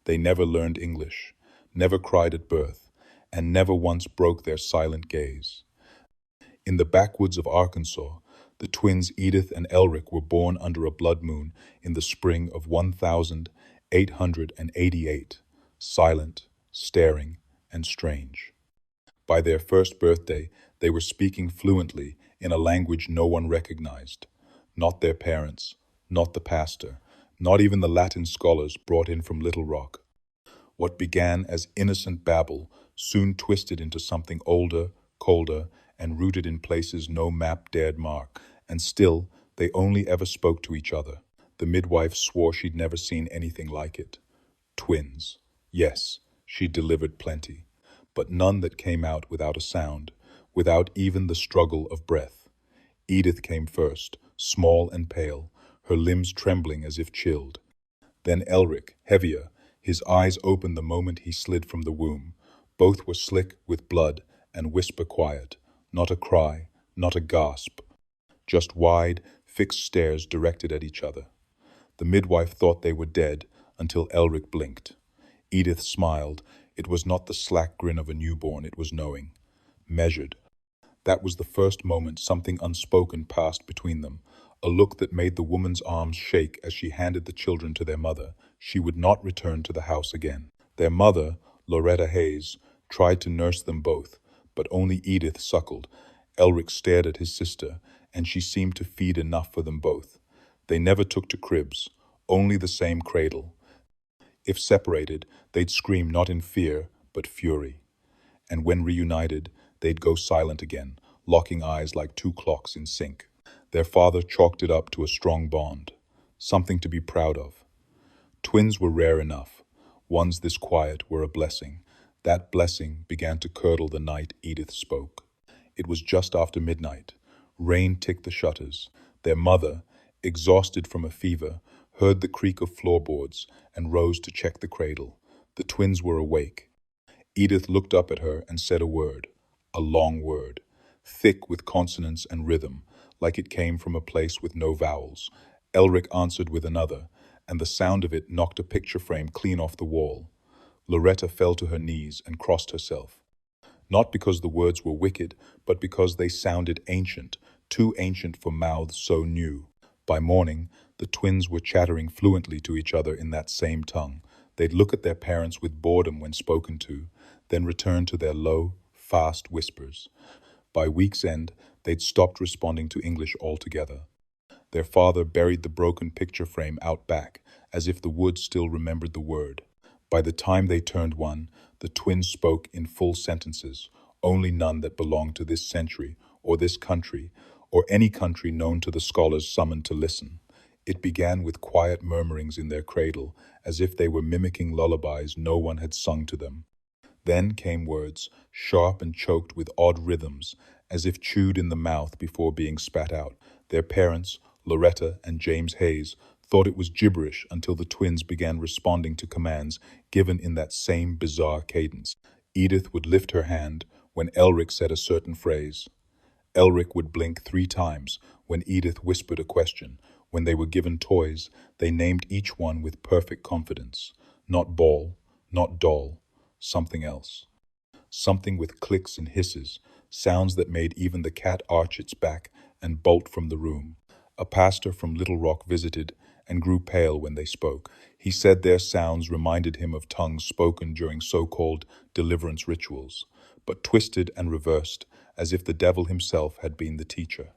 They never learned English, never cried at birth, and never once broke their silent gaze. In the backwoods of Arkansas, the twins Edith and Elric were born under a blood moon in the spring of 1888, silent, staring, and strange. By their first birthday, they were speaking fluently in a language no one recognized. Not their parents, not the pastor, not even the Latin scholars brought in from Little Rock. What began as innocent babble soon twisted into something older, colder, and rooted in places no map dared mark. And still, they only ever spoke to each other. The midwife swore she'd never seen anything like it. Twins. Yes, she delivered plenty, but none that came out without a sound, without even the struggle of breath. Edith came first, small and pale, her limbs trembling as if chilled. Then Elric, heavier, his eyes open the moment he slid from the womb. Both were slick with blood and whisper quiet, not a cry, not a gasp, just wide, fixed stares directed at each other. The midwife thought they were dead until Elric blinked. Edith smiled. It was not the slack grin of a newborn, it was knowing. Measured. That was the first moment something unspoken passed between them, a look that made the woman's arms shake as she handed the children to their mother. She would not return to the house again. Their mother, Loretta Hayes, tried to nurse them both, but only Edith suckled. Elric stared at his sister, and she seemed to feed enough for them both. They never took to cribs, only the same cradle. If separated, they'd scream not in fear, but fury. And when reunited, they'd go silent again, locking eyes like two clocks in sync. Their father chalked it up to a strong bond, something to be proud of. Twins were rare enough. Ones this quiet were a blessing. That blessing began to curdle the night Edith spoke. It was just after midnight. Rain ticked the shutters. Their mother, exhausted from a fever, heard the creak of floorboards and rose to check the cradle. The twins were awake. Edith looked up at her and said a word, a long word, thick with consonants and rhythm, like it came from a place with no vowels. Elric answered with another, and the sound of it knocked a picture frame clean off the wall. Loretta fell to her knees and crossed herself. Not because the words were wicked, but because they sounded ancient, too ancient for mouths so new. By morning, the twins were chattering fluently to each other in that same tongue. They'd look at their parents with boredom when spoken to, then return to their low, fast whispers. By week's end, they'd stopped responding to English altogether. Their father buried the broken picture frame out back, as if the wood still remembered the word. By the time they turned one, the twins spoke in full sentences, only none that belonged to this century, or this country, or any country known to the scholars summoned to listen. It began with quiet murmurings in their cradle, as if they were mimicking lullabies no one had sung to them. Then came words, sharp and choked with odd rhythms, as if chewed in the mouth before being spat out. Their parents, Loretta and James Hayes, thought it was gibberish until the twins began responding to commands given in that same bizarre cadence. Edith would lift her hand when Elric said a certain phrase. Elric would blink 3 times when Edith whispered a question. When they were given toys, they named each one with perfect confidence. Not ball, not doll, something else. Something with clicks and hisses, sounds that made even the cat arch its back and bolt from the room. A pastor from Little Rock visited and grew pale when they spoke. He said their sounds reminded him of tongues spoken during so-called deliverance rituals, but twisted and reversed, as if the devil himself had been the teacher.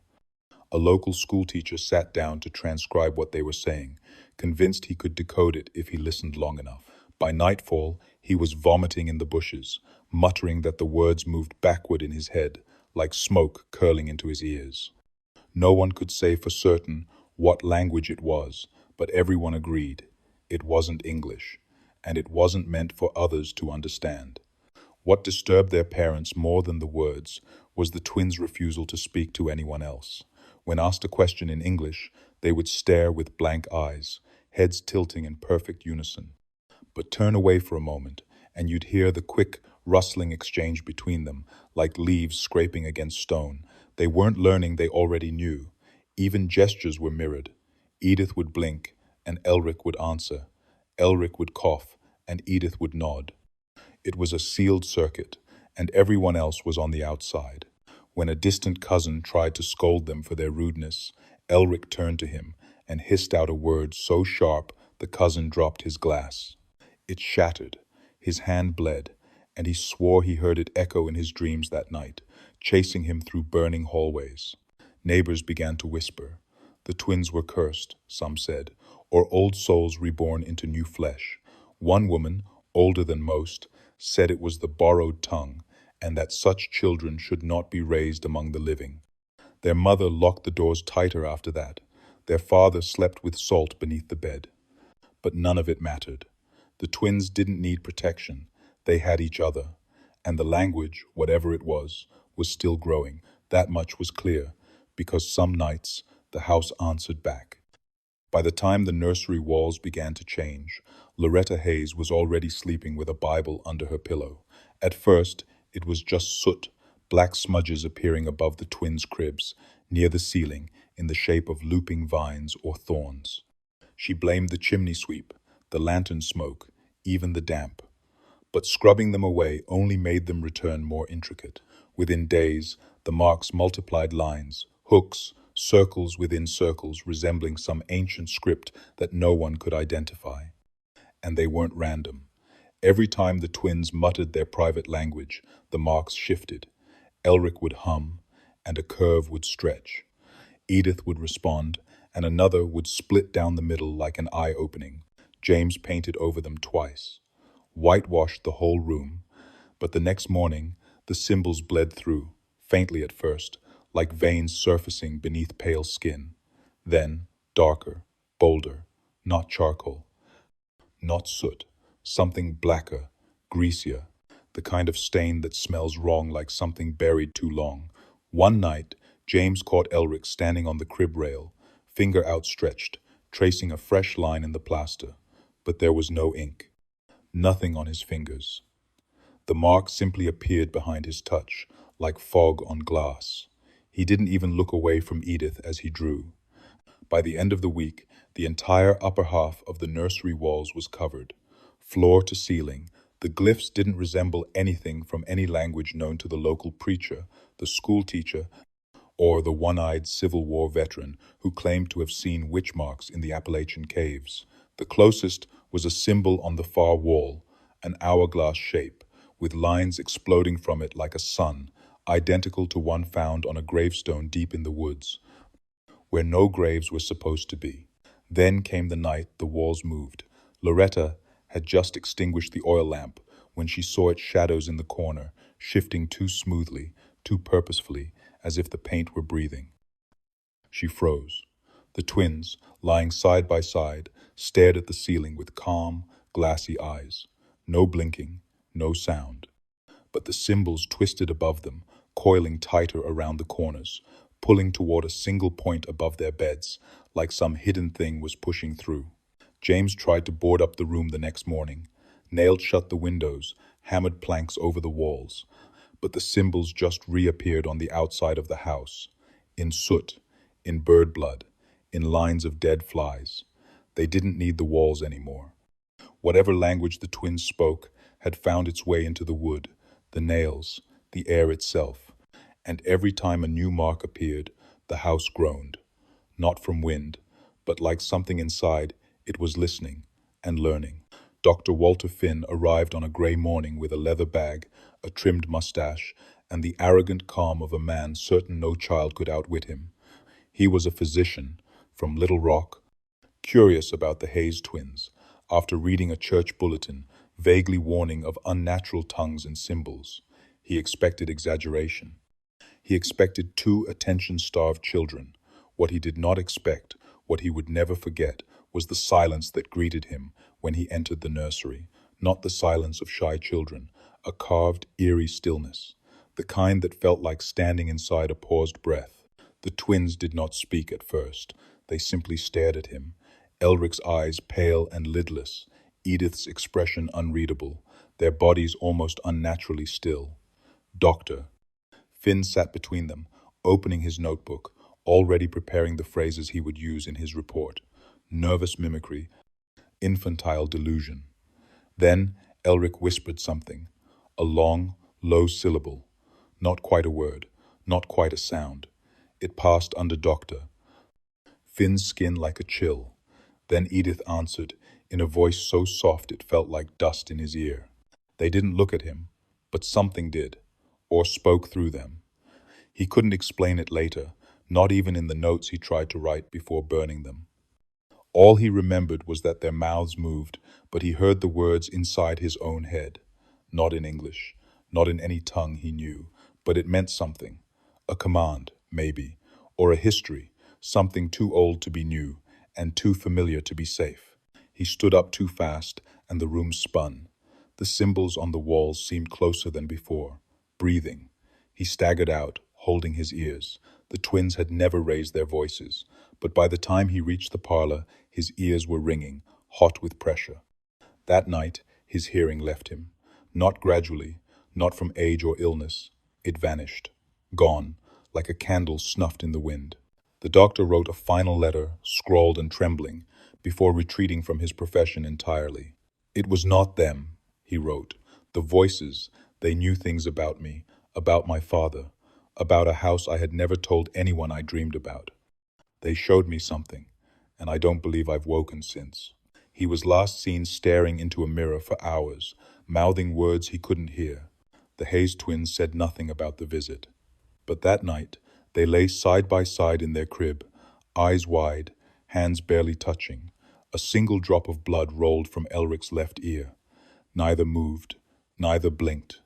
A local schoolteacher sat down to transcribe what they were saying, convinced he could decode it if he listened long enough. By nightfall, he was vomiting in the bushes, muttering that the words moved backward in his head, like smoke curling into his ears. No one could say for certain what language it was, but everyone agreed. It wasn't English, and it wasn't meant for others to understand. What disturbed their parents more than the words was the twins' refusal to speak to anyone else. When asked a question in English, they would stare with blank eyes, heads tilting in perfect unison. But turn away for a moment, and you'd hear the quick, rustling exchange between them, like leaves scraping against stone. They weren't learning, they already knew. Even gestures were mirrored. Edith would blink, and Elric would answer. Elric would cough, and Edith would nod. It was a sealed circuit, and everyone else was on the outside. When a distant cousin tried to scold them for their rudeness, Elric turned to him and hissed out a word so sharp the cousin dropped his glass. It shattered, his hand bled, and he swore he heard it echo in his dreams that night, chasing him through burning hallways. Neighbors began to whisper. The twins were cursed, some said, or old souls reborn into new flesh. One woman, older than most, said it was the borrowed tongue, and that such children should not be raised among the living. Their mother locked the doors tighter after that. Their father slept with salt beneath the bed. But none of it mattered. The twins didn't need protection. They had each other. And the language, whatever it was still growing. That much was clear, because some nights the house answered back. By the time the nursery walls began to change, Loretta Hayes was already sleeping with a Bible under her pillow. At first, it was just soot, black smudges appearing above the twins' cribs, near the ceiling, in the shape of looping vines or thorns. She blamed the chimney sweep, the lantern smoke, even the damp. But scrubbing them away only made them return more intricate. Within days, the marks multiplied lines, hooks, circles within circles resembling some ancient script that no one could identify. And they weren't random. Every time the twins muttered their private language, the marks shifted. Elric would hum, and a curve would stretch. Edith would respond, and another would split down the middle like an eye opening. James painted over them twice, whitewashed the whole room, but the next morning the symbols bled through, faintly at first, like veins surfacing beneath pale skin. Then, darker, bolder, not charcoal, not soot, something blacker, greasier, the kind of stain that smells wrong like something buried too long. One night, James caught Elric standing on the crib rail, finger outstretched, tracing a fresh line in the plaster. But there was no ink, nothing on his fingers. The mark simply appeared behind his touch, like fog on glass. He didn't even look away from Edith as he drew. By the end of the week, the entire upper half of the nursery walls was covered. Floor to ceiling, the glyphs didn't resemble anything from any language known to the local preacher, the school teacher, or the one-eyed Civil War veteran who claimed to have seen witch marks in the Appalachian caves. The closest was a symbol on the far wall, an hourglass shape, with lines exploding from it like a sun, identical to one found on a gravestone deep in the woods, where no graves were supposed to be. Then came the night the walls moved. Loretta had just extinguished the oil lamp when she saw its shadows in the corner, shifting too smoothly, too purposefully, as if the paint were breathing. She froze. The twins, lying side by side, stared at the ceiling with calm, glassy eyes. No blinking, no sound. But the symbols twisted above them, coiling tighter around the corners, pulling toward a single point above their beds, like some hidden thing was pushing through. James tried to board up the room the next morning, nailed shut the windows, hammered planks over the walls. But the symbols just reappeared on the outside of the house, in soot, in bird blood, in lines of dead flies. They didn't need the walls anymore. Whatever language the twins spoke had found its way into the wood, the nails, the air itself. And every time a new mark appeared, the house groaned. Not from wind, but like something inside, it was listening and learning. Dr. Walter Finn arrived on a gray morning with a leather bag, a trimmed mustache, and the arrogant calm of a man certain no child could outwit him. He was a physician from Little Rock, curious about the Hayes twins, after reading a church bulletin vaguely warning of unnatural tongues and symbols. He expected exaggeration. He expected two attention-starved children. What he did not expect, what he would never forget, was the silence that greeted him when he entered the nursery. Not the silence of shy children, a carved, eerie stillness, the kind that felt like standing inside a paused breath. The twins did not speak at first. They simply stared at him, Elric's eyes pale and lidless, Edith's expression unreadable, their bodies almost unnaturally still. Doctor. Finn sat between them, opening his notebook, already preparing the phrases he would use in his report. Nervous mimicry, infantile delusion. Then Elric whispered something, a long, low syllable, not quite a word, not quite a sound. It passed under Doctor, Finn's skin like a chill. Then Edith answered, in a voice so soft it felt like dust in his ear. They didn't look at him, but something did, or spoke through them. He couldn't explain it later, not even in the notes he tried to write before burning them. All he remembered was that their mouths moved, but he heard the words inside his own head. Not in English, not in any tongue he knew, but it meant something. A command, maybe, or a history, something too old to be new, and too familiar to be safe. He stood up too fast, and the room spun. The symbols on the walls seemed closer than before, breathing. He staggered out, holding his ears. The twins had never raised their voices, but by the time he reached the parlor, his ears were ringing, hot with pressure. That night, his hearing left him. Not gradually, not from age or illness. It vanished. Gone, like a candle snuffed in the wind. The doctor wrote a final letter, scrawled and trembling, before retreating from his profession entirely. It was not them, he wrote. The voices, they knew things about me, about my father, about a house I had never told anyone I dreamed about. They showed me something, and I don't believe I've woken since. He was last seen staring into a mirror for hours, mouthing words he couldn't hear. The Hayes twins said nothing about the visit. But that night, they lay side by side in their crib, eyes wide, hands barely touching. A single drop of blood rolled from Elric's left ear. Neither moved, neither blinked.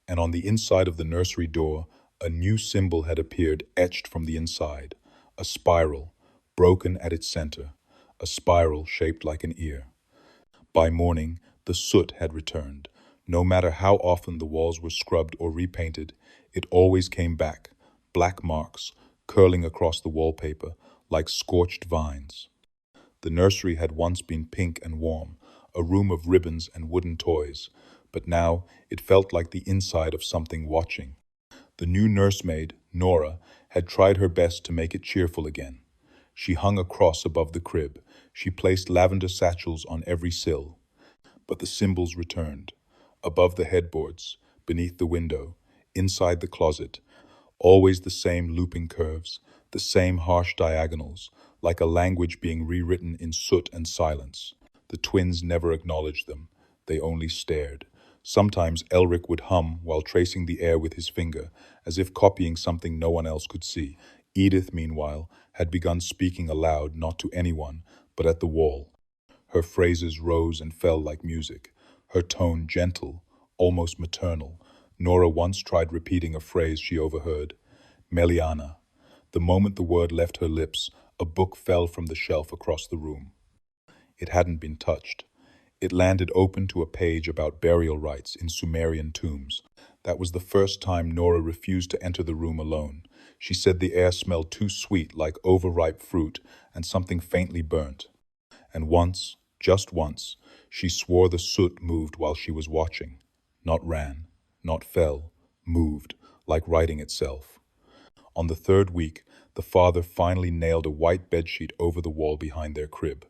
And on the inside of the nursery door, a new symbol had appeared etched from the inside. A spiral, broken at its center. A spiral shaped like an ear. By morning, the soot had returned. No matter how often the walls were scrubbed or repainted, it always came back, black marks, curling across the wallpaper, like scorched vines. The nursery had once been pink and warm, a room of ribbons and wooden toys, but now it felt like the inside of something watching. The new nursemaid, Nora, had tried her best to make it cheerful again. She hung a cross above the crib. She placed lavender satchels on every sill. But the symbols returned. Above the headboards, beneath the window, inside the closet, always the same looping curves, the same harsh diagonals, like a language being rewritten in soot and silence. The twins never acknowledged them. They only stared. Sometimes Elric would hum while tracing the air with his finger, as if copying something no one else could see. Edith, meanwhile, had begun speaking aloud, not to anyone, but at the wall. Her phrases rose and fell like music, her tone gentle, almost maternal. Nora once tried repeating a phrase she overheard. Meliana. The moment the word left her lips, a book fell from the shelf across the room. It hadn't been touched. It landed open to a page about burial rites in Sumerian tombs. That was the first time Nora refused to enter the room alone. She said the air smelled too sweet, like overripe fruit, and something faintly burnt. And once, just once, she swore the soot moved while she was watching. Not ran, not fell, moved, like writing itself. On the third week, the father finally nailed a white bedsheet over the wall behind their crib.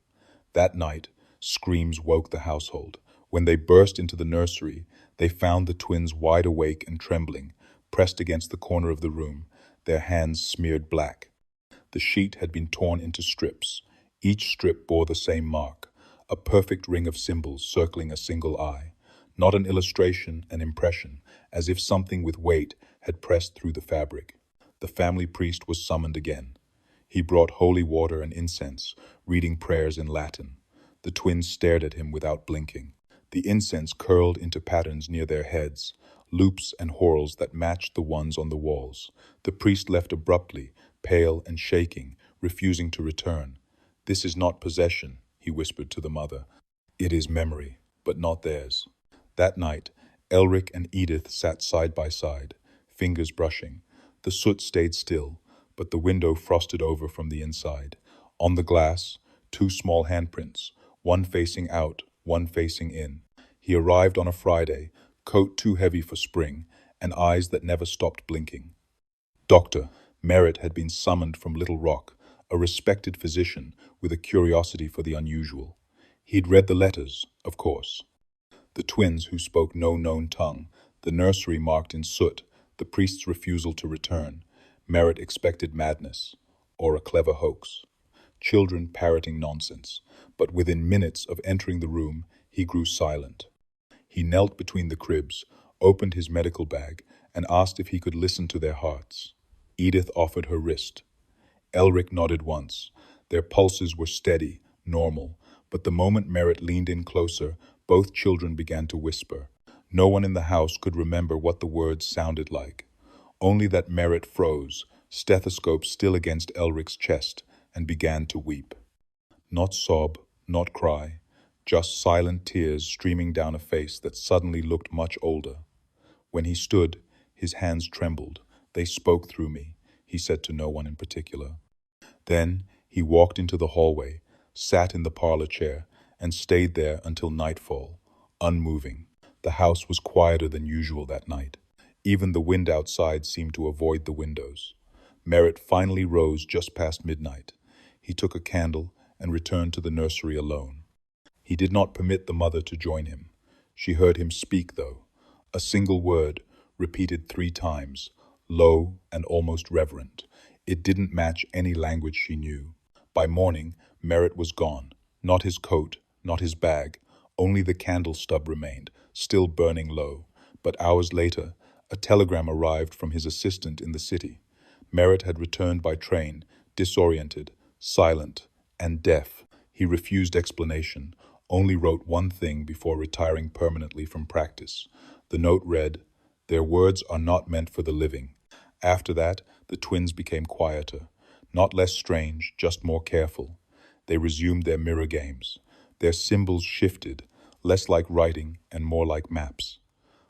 That night, screams woke the household. When they burst into the nursery, they found the twins wide awake and trembling, pressed against the corner of the room, their hands smeared black. The sheet had been torn into strips. Each strip bore the same mark, a perfect ring of symbols circling a single eye. Not an illustration, an impression, as if something with weight had pressed through the fabric. The family priest was summoned again. He brought holy water and incense, reading prayers in Latin. The twins stared at him without blinking. The incense curled into patterns near their heads, loops and whorls that matched the ones on the walls. The priest left abruptly, pale and shaking, refusing to return. "This is not possession," he whispered to the mother. "It is memory, but not theirs." That night, Elric and Edith sat side by side, fingers brushing. The soot stayed still, but the window frosted over from the inside. On the glass, two small handprints, one facing out, one facing in. He arrived on a Friday, coat too heavy for spring, and eyes that never stopped blinking. Dr. Merritt had been summoned from Little Rock, a respected physician with a curiosity for the unusual. He'd read the letters, of course. the twins who spoke no known tongue, the nursery marked in soot, the priest's refusal to return. Merritt expected madness, or a clever hoax. Children parroting nonsense, but within minutes of entering the room, he grew silent. He knelt between the cribs, opened his medical bag, and asked if he could listen to their hearts. Edith offered her wrist. Elric nodded once. Their pulses were steady, normal, but the moment Merritt leaned in closer, both children began to whisper. No one in the house could remember what the words sounded like. Only that Merritt froze, stethoscope still against Elric's chest, and began to weep. Not sob, not cry, just silent tears streaming down a face that suddenly looked much older. When he stood, his hands trembled. They spoke through me, he said to no one in particular. Then he walked into the hallway, sat in the parlor chair, and stayed there until nightfall, unmoving. The house was quieter than usual that night. Even the wind outside seemed to avoid the windows. Merritt finally rose just past midnight. He took a candle and returned to the nursery alone. He did not permit the mother to join him. She heard him speak, though. A single word, repeated 3 times, low and almost reverent. It didn't match any language she knew. By morning, Merritt was gone. Not his coat, not his bag. Only the candle stub remained, still burning low. But hours later, a telegram arrived from his assistant in the city. Merritt had returned by train, disoriented, silent, and deaf. He refused explanation, only wrote one thing before retiring permanently from practice. The note read, "Their words are not meant for the living." After that, the twins became quieter, not less strange, just more careful. They resumed their mirror games. Their symbols shifted, less like writing and more like maps.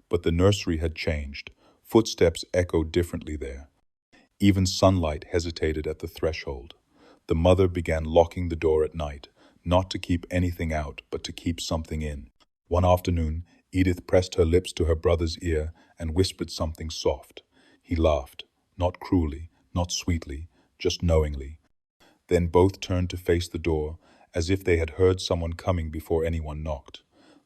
But the nursery had changed. Footsteps echoed differently there. Even sunlight hesitated at the threshold. The mother began locking the door at night, not to keep anything out, but to keep something in. One afternoon, Edith pressed her lips to her brother's ear and whispered something soft. He laughed, not cruelly, not sweetly, just knowingly. Then both turned to face the door, as if they had heard someone coming before anyone knocked.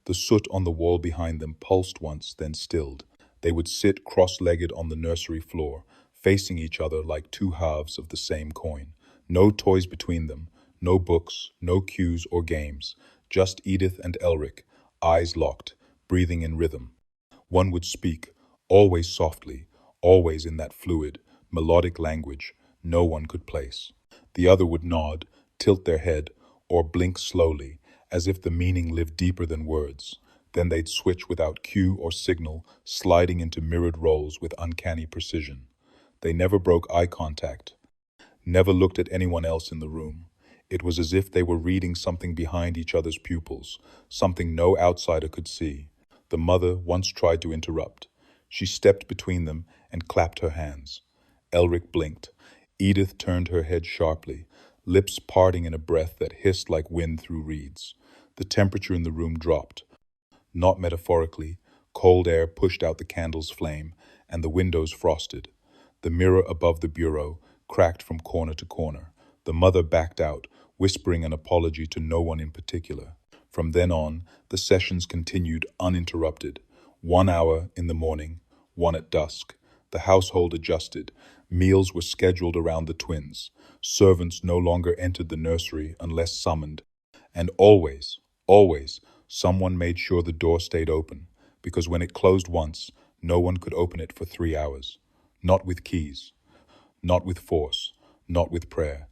The soot on the wall behind them pulsed once, then stilled. They would sit cross-legged on the nursery floor, facing each other like 2 halves of the same coin. No toys between them, no books, no cues or games, just Edith and Elric, eyes locked, breathing in rhythm. One would speak, always softly, always in that fluid, melodic language no one could place. The other would nod, tilt their head, or blink slowly, as if the meaning lived deeper than words. Then they'd switch without cue or signal, sliding into mirrored roles with uncanny precision. They never broke eye contact, never looked at anyone else in the room. It was as if they were reading something behind each other's pupils, something no outsider could see. The mother once tried to interrupt. She stepped between them and clapped her hands. Elric blinked. Edith turned her head sharply, lips parting in a breath that hissed like wind through reeds. The temperature in the room dropped. Not metaphorically, cold air pushed out the candle's flame, and the windows frosted. The mirror above the bureau cracked from corner to corner. The mother backed out, whispering an apology to no one in particular. From then on, the sessions continued uninterrupted. 1 hour in the morning, 1 at dusk. The household adjusted. Meals were scheduled around the twins. Servants no longer entered the nursery unless summoned. And always, someone made sure the door stayed open, because when it closed once, no one could open it for 3 hours. Not with keys, not with force, not with prayer.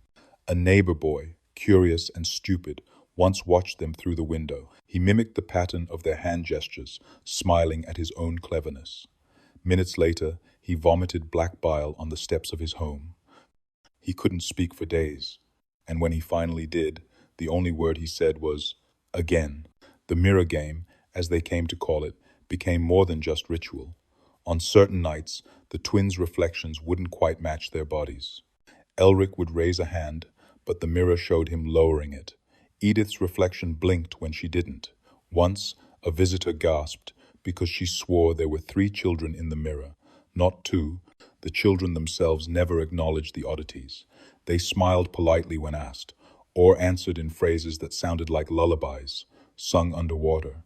A neighbor boy, curious and stupid, once watched them through the window. He mimicked the pattern of their hand gestures, smiling at his own cleverness. Minutes later, he vomited black bile on the steps of his home. He couldn't speak for days, and when he finally did, the only word he said was, "Again." The mirror game, as they came to call it, became more than just ritual. On certain nights, the twins' reflections wouldn't quite match their bodies. Elric would raise a hand, but the mirror showed him lowering it. Edith's reflection blinked when she didn't. Once, a visitor gasped because she swore there were 3 children in the mirror, not 2. The children themselves never acknowledged the oddities. They smiled politely when asked, or answered in phrases that sounded like lullabies, sung underwater.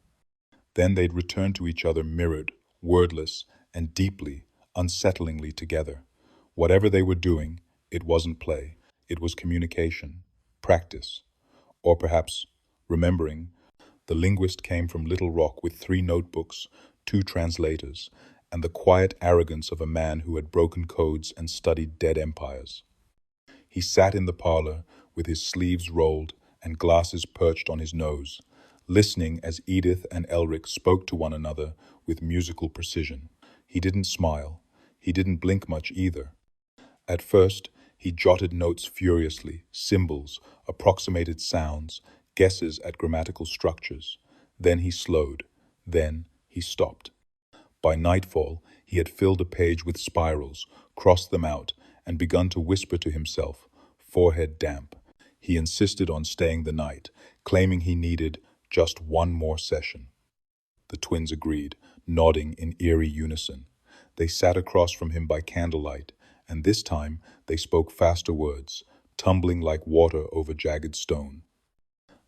Then they'd return to each other mirrored, wordless, and deeply, unsettlingly together. Whatever they were doing, it wasn't play. It was communication, practice, or perhaps remembering. The linguist came from Little Rock with 3 notebooks, 2 translators, and the quiet arrogance of a man who had broken codes and studied dead empires. He sat in the parlor with his sleeves rolled and glasses perched on his nose, listening as Edith and Elric spoke to one another with musical precision. He didn't smile. He didn't blink much either. At first, he jotted notes furiously, symbols, approximated sounds, guesses at grammatical structures. Then he slowed. Then he stopped. By nightfall, he had filled a page with spirals, crossed them out, and begun to whisper to himself, forehead damp. He insisted on staying the night, claiming he needed just one more session. The twins agreed, nodding in eerie unison. They sat across from him by candlelight, and this time they spoke faster words, tumbling like water over jagged stone.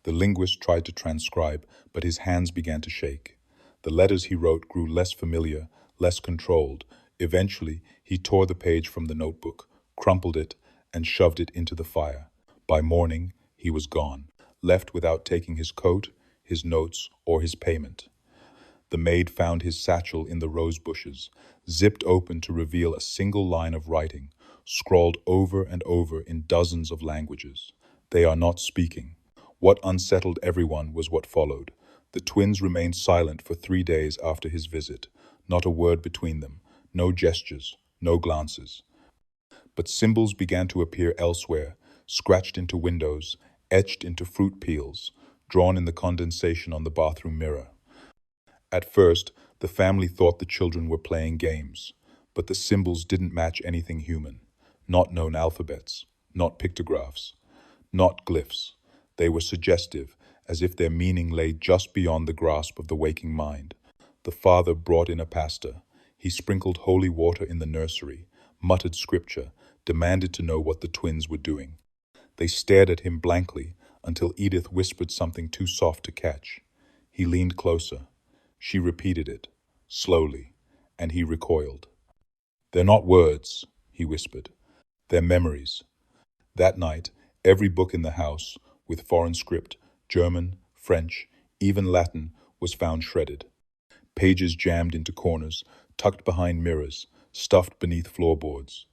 The linguist tried to transcribe, but his hands began to shake. The letters he wrote grew less familiar, less controlled. Eventually, he tore the page from the notebook, crumpled it, and shoved it into the fire. By morning, he was gone, left without taking his coat, his notes, or his payment. The maid found his satchel in the rose bushes, zipped open to reveal a single line of writing, scrawled over and over in dozens of languages. They are not speaking. What unsettled everyone was what followed. The twins remained silent for 3 days after his visit, not a word between them, no gestures, no glances. But symbols began to appear elsewhere, scratched into windows, etched into fruit peels, drawn in the condensation on the bathroom mirror. At first, the family thought the children were playing games, but the symbols didn't match anything human. Not known alphabets, not pictographs, not glyphs. They were suggestive, as if their meaning lay just beyond the grasp of the waking mind. The father brought in a pastor. He sprinkled holy water in the nursery, muttered scripture, demanded to know what the twins were doing. They stared at him blankly until Edith whispered something too soft to catch. He leaned closer. She repeated it, slowly, and he recoiled. "They're not words," he whispered. "They're memories." That night, every book in the house, with foreign script, German, French, even Latin, was found shredded. Pages jammed into corners, tucked behind mirrors, stuffed beneath floorboards.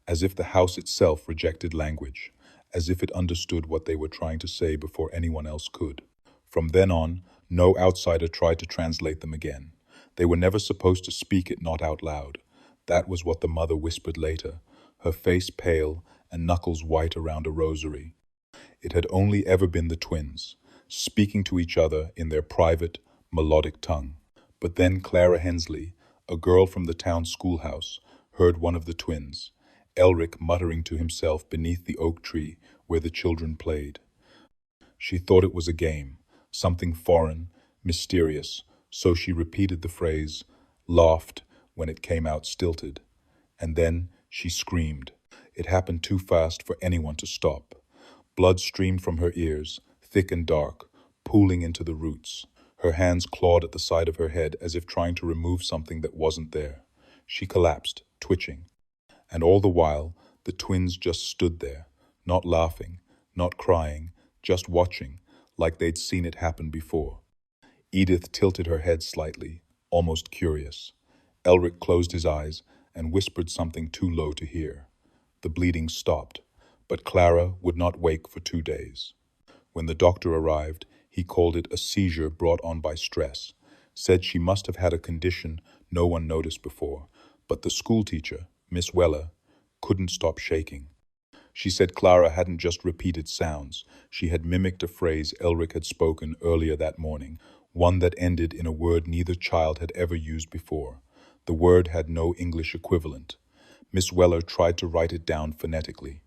As if the house itself rejected language, as if it understood what they were trying to say before anyone else could. From then on, no outsider tried to translate them again. They were never supposed to speak it, not out loud. That was what the mother whispered later, her face pale and knuckles white around a rosary. It had only ever been the twins, speaking to each other in their private, melodic tongue. But then Clara Hensley, a girl from the town schoolhouse, heard one of the twins, Elric, muttering to himself beneath the oak tree where the children played. She thought it was a game, something foreign, mysterious, so she repeated the phrase, laughed when it came out stilted. And then she screamed. It happened too fast for anyone to stop. Blood streamed from her ears, thick and dark, pooling into the roots. Her hands clawed at the side of her head as if trying to remove something that wasn't there. She collapsed, twitching. And all the while, the twins just stood there, not laughing, not crying, just watching, like they'd seen it happen before. Edith tilted her head slightly, almost curious. Elric closed his eyes and whispered something too low to hear. The bleeding stopped, but Clara would not wake for 2 days. When the doctor arrived, he called it a seizure brought on by stress, said she must have had a condition no one noticed before, but the schoolteacher, Miss Weller, couldn't stop shaking. She said Clara hadn't just repeated sounds, she had mimicked a phrase Elric had spoken earlier that morning, one that ended in a word neither child had ever used before. The word had no English equivalent. Miss Weller tried to write it down phonetically.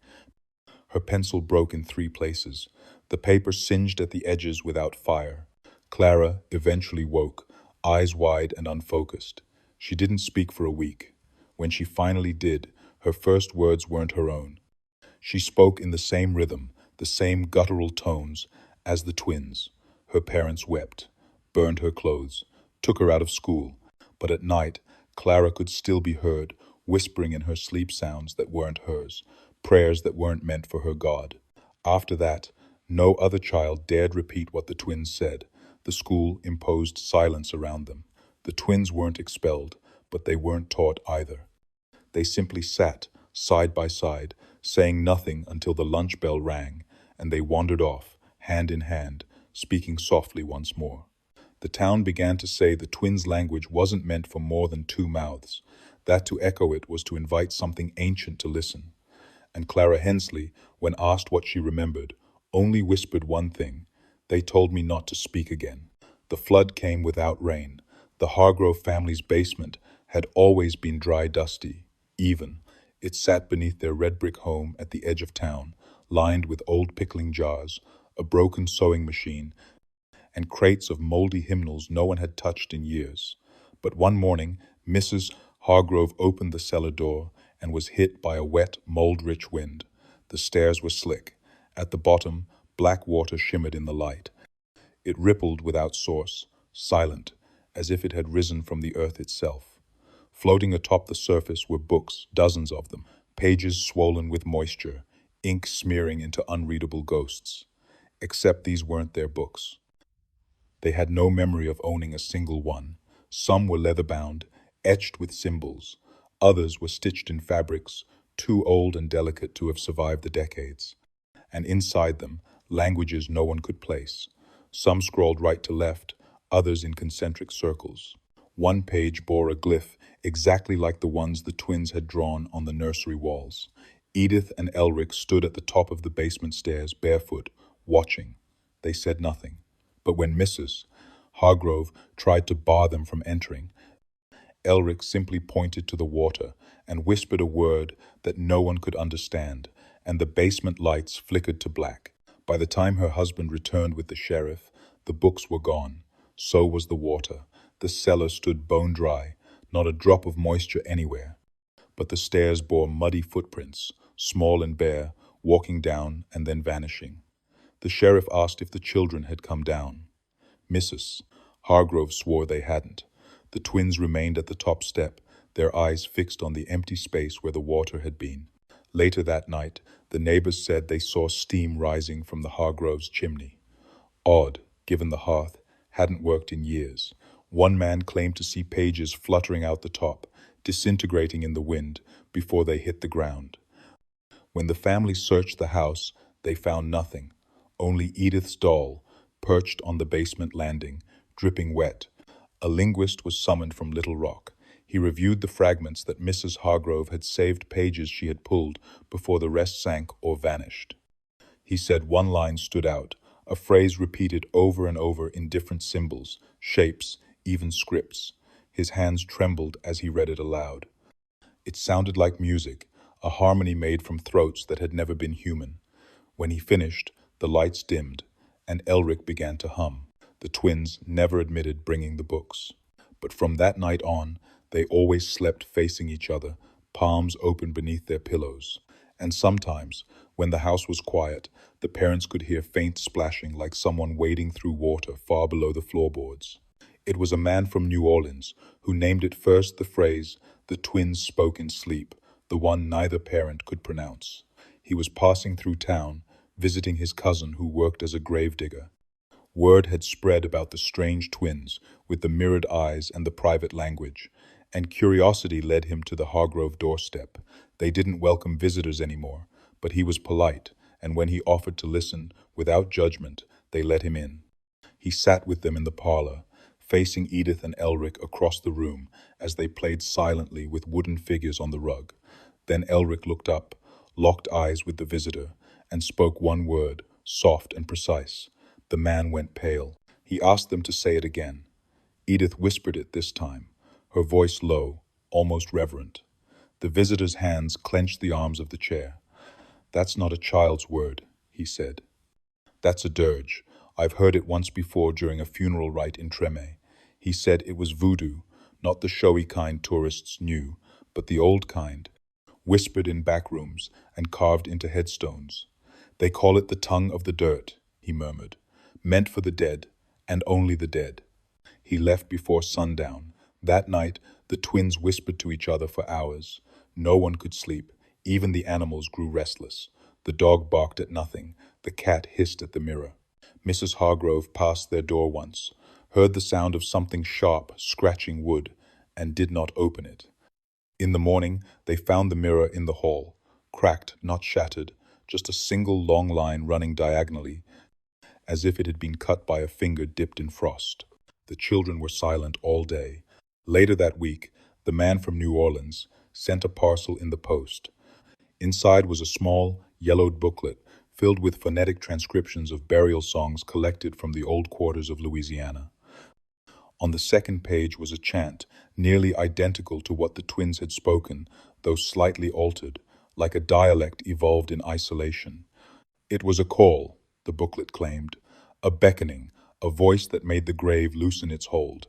Her pencil broke in 3 places. The paper singed at the edges without fire. Clara eventually woke, eyes wide and unfocused. She didn't speak for a week. When she finally did, her first words weren't her own. She spoke in the same rhythm, the same guttural tones as the twins. Her parents wept, burned her clothes, took her out of school. But at night, Clara could still be heard, whispering in her sleep sounds that weren't hers, prayers that weren't meant for her God. After that, no other child dared repeat what the twins said. The school imposed silence around them. The twins weren't expelled, but they weren't taught either. They simply sat, side by side, saying nothing until the lunch bell rang, and they wandered off, hand in hand, speaking softly once more. The town began to say the twins' language wasn't meant for more than two mouths, that to echo it was to invite something ancient to listen. And Clara Hensley, when asked what she remembered, only whispered one thing: "They told me not to speak again." The flood came without rain. The Hargrove family's basement had always been dry, dusty, even. It sat beneath their red brick home at the edge of town, lined with old pickling jars, a broken sewing machine, and crates of moldy hymnals no one had touched in years. But one morning, Mrs. Hargrove opened the cellar door and was hit by a wet, mold-rich wind. The stairs were slick. At the bottom, black water shimmered in the light. It rippled without source, silent, as if it had risen from the earth itself. Floating atop the surface were books, dozens of them, pages swollen with moisture, ink smearing into unreadable ghosts. Except these weren't their books. They had no memory of owning a single one. Some were leather-bound, etched with symbols. Others were stitched in fabrics, too old and delicate to have survived the decades. And inside them, languages no one could place. Some scrawled right to left, others in concentric circles. One page bore a glyph exactly like the ones the twins had drawn on the nursery walls. Edith and Elric stood at the top of the basement stairs, barefoot, watching. They said nothing. But when Mrs. Hargrove tried to bar them from entering, Elric simply pointed to the water and whispered a word that no one could understand, and the basement lights flickered to black. By the time her husband returned with the sheriff, the books were gone. So was the water. The cellar stood bone dry, not a drop of moisture anywhere. But the stairs bore muddy footprints, small and bare, walking down and then vanishing. The sheriff asked if the children had come down. Mrs. Hargrove swore they hadn't. The twins remained at the top step, their eyes fixed on the empty space where the water had been. Later that night, the neighbors said they saw steam rising from the Hargroves' chimney. Odd, given the hearth hadn't worked in years. One man claimed to see pages fluttering out the top, disintegrating in the wind before they hit the ground. When the family searched the house, they found nothing. Only Edith's doll, perched on the basement landing, dripping wet. A linguist was summoned from Little Rock. He reviewed the fragments that Mrs. Hargrove had saved, pages she had pulled before the rest sank or vanished. He said one line stood out, a phrase repeated over and over in different symbols, shapes, even scripts. His hands trembled as he read it aloud. It sounded like music, a harmony made from throats that had never been human. When he finished, the lights dimmed, and Elric began to hum. The twins never admitted bringing the books. But from that night on, they always slept facing each other, palms open beneath their pillows. And sometimes, when the house was quiet, the parents could hear faint splashing like someone wading through water far below the floorboards. It was a man from New Orleans who named it first the phrase the twins spoke in sleep, the one neither parent could pronounce. He was passing through town, visiting his cousin who worked as a gravedigger. Word had spread about the strange twins with the mirrored eyes and the private language, and curiosity led him to the Hargrove doorstep. They didn't welcome visitors anymore, but he was polite, and when he offered to listen, without judgment, they let him in. He sat with them in the parlor, facing Edith and Elric across the room as they played silently with wooden figures on the rug. Then Elric looked up, locked eyes with the visitor, and spoke one word, soft and precise. The man went pale. He asked them to say it again. Edith whispered it this time, her voice low, almost reverent. The visitor's hands clenched the arms of the chair. "That's not a child's word," he said. "That's a dirge. I've heard it once before during a funeral rite in Treme." He said it was voodoo, not the showy kind tourists knew, but the old kind, whispered in back rooms and carved into headstones. "They call it the tongue of the dirt," he murmured, "meant for the dead, and only the dead." He left before sundown. That night, the twins whispered to each other for hours. No one could sleep. Even the animals grew restless. The dog barked at nothing. The cat hissed at the mirror. Mrs. Hargrove passed their door once, heard the sound of something sharp scratching wood, and did not open it. In the morning, they found the mirror in the hall, cracked, not shattered, just a single long line running diagonally, as if it had been cut by a finger dipped in frost. The children were silent all day. Later that week, the man from New Orleans sent a parcel in the post. Inside was a small, yellowed booklet filled with phonetic transcriptions of burial songs collected from the old quarters of Louisiana. On the second page was a chant, nearly identical to what the twins had spoken, though slightly altered, like a dialect evolved in isolation. It was a call, the booklet claimed, a beckoning, a voice that made the grave loosen its hold.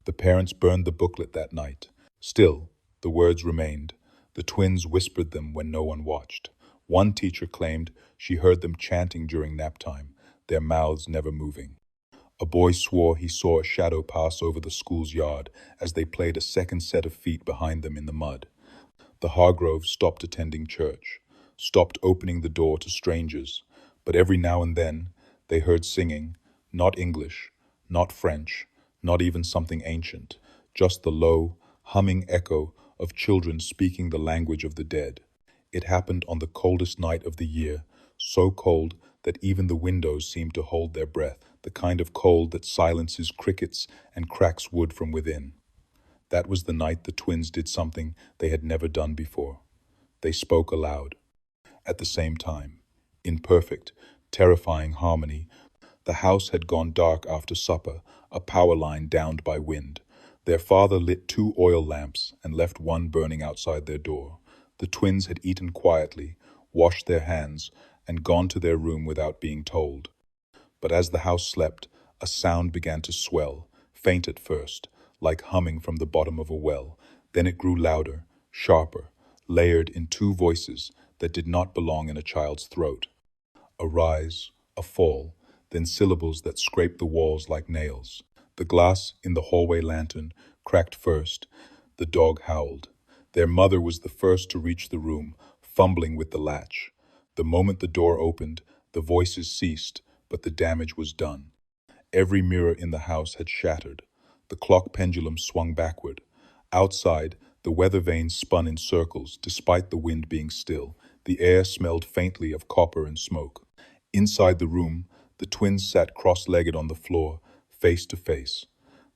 The parents burned the booklet that night. Still, the words remained. The twins whispered them when no one watched. One teacher claimed she heard them chanting during nap time, their mouths never moving. A boy swore he saw a shadow pass over the school's yard as they played a second set of feet behind them in the mud. The Hargroves stopped attending church, stopped opening the door to strangers, but every now and then they heard singing, not English, not French, not even something ancient, just the low, humming echo of children speaking the language of the dead. It happened on the coldest night of the year, so cold that even the windows seemed to hold their breath, the kind of cold that silences crickets and cracks wood from within. That was the night the twins did something they had never done before. They spoke aloud. At the same time, in perfect, terrifying harmony, the house had gone dark after supper, a power line downed by wind. Their father lit 2 oil lamps and left one burning outside their door. The twins had eaten quietly, washed their hands, and gone to their room without being told. But as the house slept, a sound began to swell, faint at first, like humming from the bottom of a well. Then it grew louder, sharper, layered in 2 voices that did not belong in a child's throat. A rise, a fall, then syllables that scraped the walls like nails. The glass in the hallway lantern cracked first. The dog howled. Their mother was the first to reach the room, fumbling with the latch. The moment the door opened, the voices ceased, but the damage was done. Every mirror in the house had shattered. The clock pendulum swung backward. Outside, the weather vanes spun in circles, despite the wind being still. The air smelled faintly of copper and smoke. Inside the room, the twins sat cross-legged on the floor, face to face.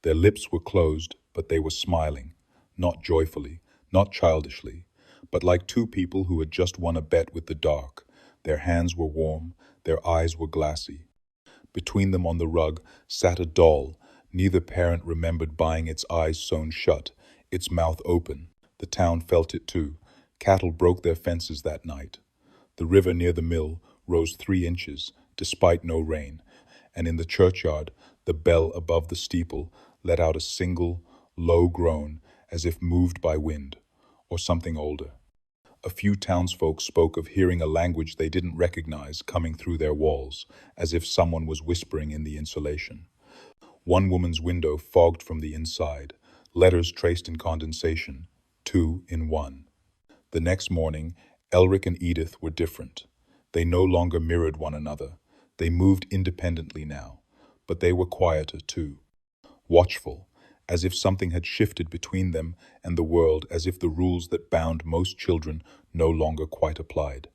Their lips were closed, but they were smiling, not joyfully, not childishly, but like 2 people who had just won a bet with the dark. Their hands were warm, their eyes were glassy. Between them on the rug sat a doll. Neither parent remembered buying its eyes sewn shut, its mouth open. The town felt it too. Cattle broke their fences that night. The river near the mill rose 3 inches, despite no rain, and in the churchyard, the bell above the steeple let out a single, low groan as if moved by wind, or something older. A few townsfolk spoke of hearing a language they didn't recognize coming through their walls, as if someone was whispering in the insulation. One woman's window fogged from the inside, letters traced in condensation, 2 in 1. The next morning, Elric and Edith were different. They no longer mirrored one another. They moved independently now, but they were quieter too, watchful, as if something had shifted between them and the world, as if the rules that bound most children no longer quite applied.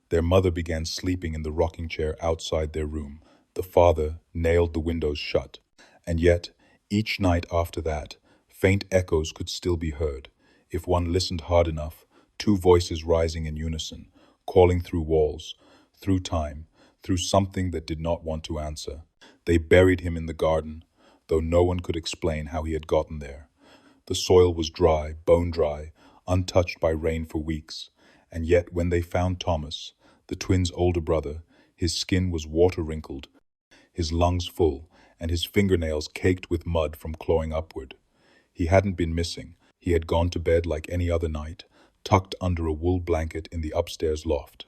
Their mother began sleeping in the rocking chair outside their room. The father nailed the windows shut. And yet, each night after that, faint echoes could still be heard. If one listened hard enough, 2 voices rising in unison, calling through walls, through time, through something that did not want to answer. They buried him in the garden, though no one could explain how he had gotten there. The soil was dry, bone dry, untouched by rain for weeks, and yet when they found Thomas, the twins' older brother, his skin was water-wrinkled, his lungs full, and his fingernails caked with mud from clawing upward. He hadn't been missing. He had gone to bed like any other night, tucked under a wool blanket in the upstairs loft.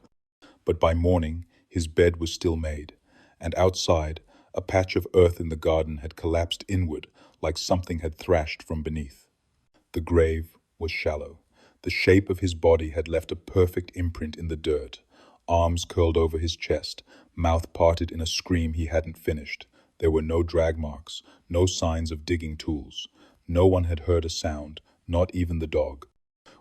But by morning, his bed was still made, and outside, a patch of earth in the garden had collapsed inward like something had thrashed from beneath. The grave was shallow. The shape of his body had left a perfect imprint in the dirt. Arms curled over his chest, mouth parted in a scream he hadn't finished. There were no drag marks, no signs of digging tools. No one had heard a sound, not even the dog.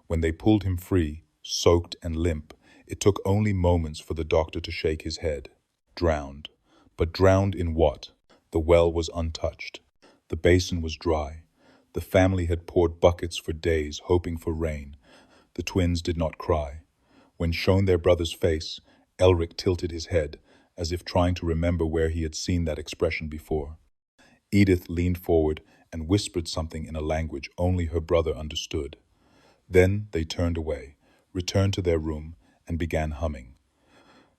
When they pulled him free, soaked and limp, it took only moments for the doctor to shake his head. Drowned. But drowned in what? The well was untouched. The basin was dry. The family had poured buckets for days, hoping for rain. The twins did not cry. When shown their brother's face, Elric tilted his head, as if trying to remember where he had seen that expression before. Edith leaned forward and whispered something in a language only her brother understood. Then they turned away, returned to their room, and began humming.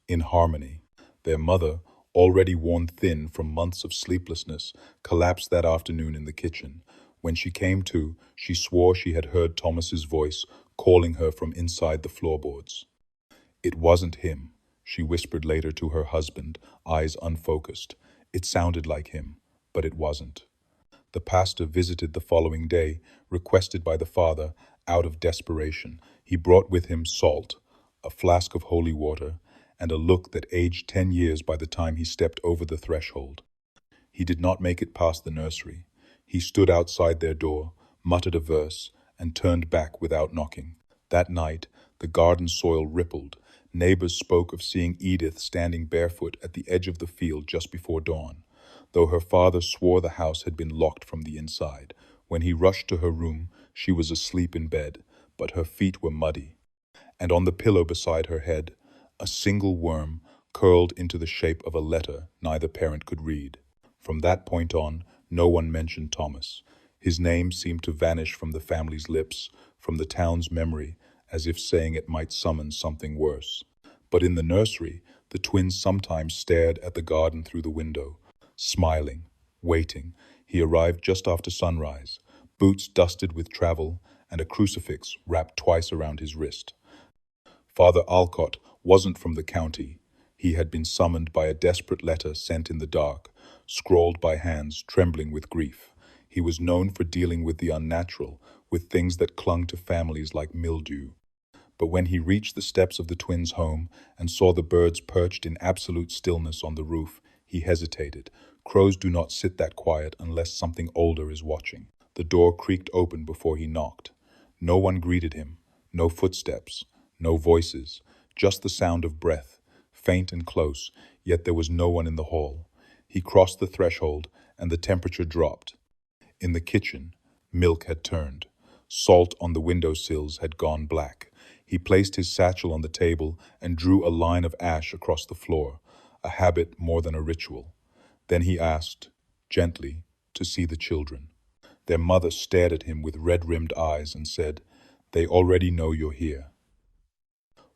In harmony, their mother, already worn thin from months of sleeplessness, collapsed that afternoon in the kitchen. When she came to, she swore she had heard Thomas's voice calling her from inside the floorboards. It wasn't him, she whispered later to her husband, eyes unfocused. It sounded like him, but it wasn't. The pastor visited the following day, requested by the father, out of desperation. He brought with him salt, a flask of holy water, and a look that aged 10 years by the time he stepped over the threshold. He did not make it past the nursery. He stood outside their door, muttered a verse, and turned back without knocking. That night, the garden soil rippled. Neighbors spoke of seeing Edith standing barefoot at the edge of the field just before dawn, though her father swore the house had been locked from the inside. When he rushed to her room, she was asleep in bed, but her feet were muddy. And on the pillow beside her head, a single worm curled into the shape of a letter neither parent could read. From that point on, no one mentioned Thomas. His name seemed to vanish from the family's lips, from the town's memory, as if saying it might summon something worse. But in the nursery, the twins sometimes stared at the garden through the window, smiling, waiting. He arrived just after sunrise, boots dusted with travel, and a crucifix wrapped twice around his wrist. Father Alcott wasn't from the county. He had been summoned by a desperate letter sent in the dark, scrawled by hands trembling with grief. He was known for dealing with the unnatural, with things that clung to families like mildew. But when he reached the steps of the twins' home and saw the birds perched in absolute stillness on the roof, he hesitated. Crows do not sit that quiet unless something older is watching. The door creaked open before he knocked. No one greeted him, no footsteps, no voices, just the sound of breath, faint and close, yet there was no one in the hall. He crossed the threshold, and the temperature dropped. In the kitchen, milk had turned. Salt on the windowsills had gone black. He placed his satchel on the table and drew a line of ash across the floor, a habit more than a ritual. Then he asked, gently, to see the children. Their mother stared at him with red-rimmed eyes and said, "They already know you're here."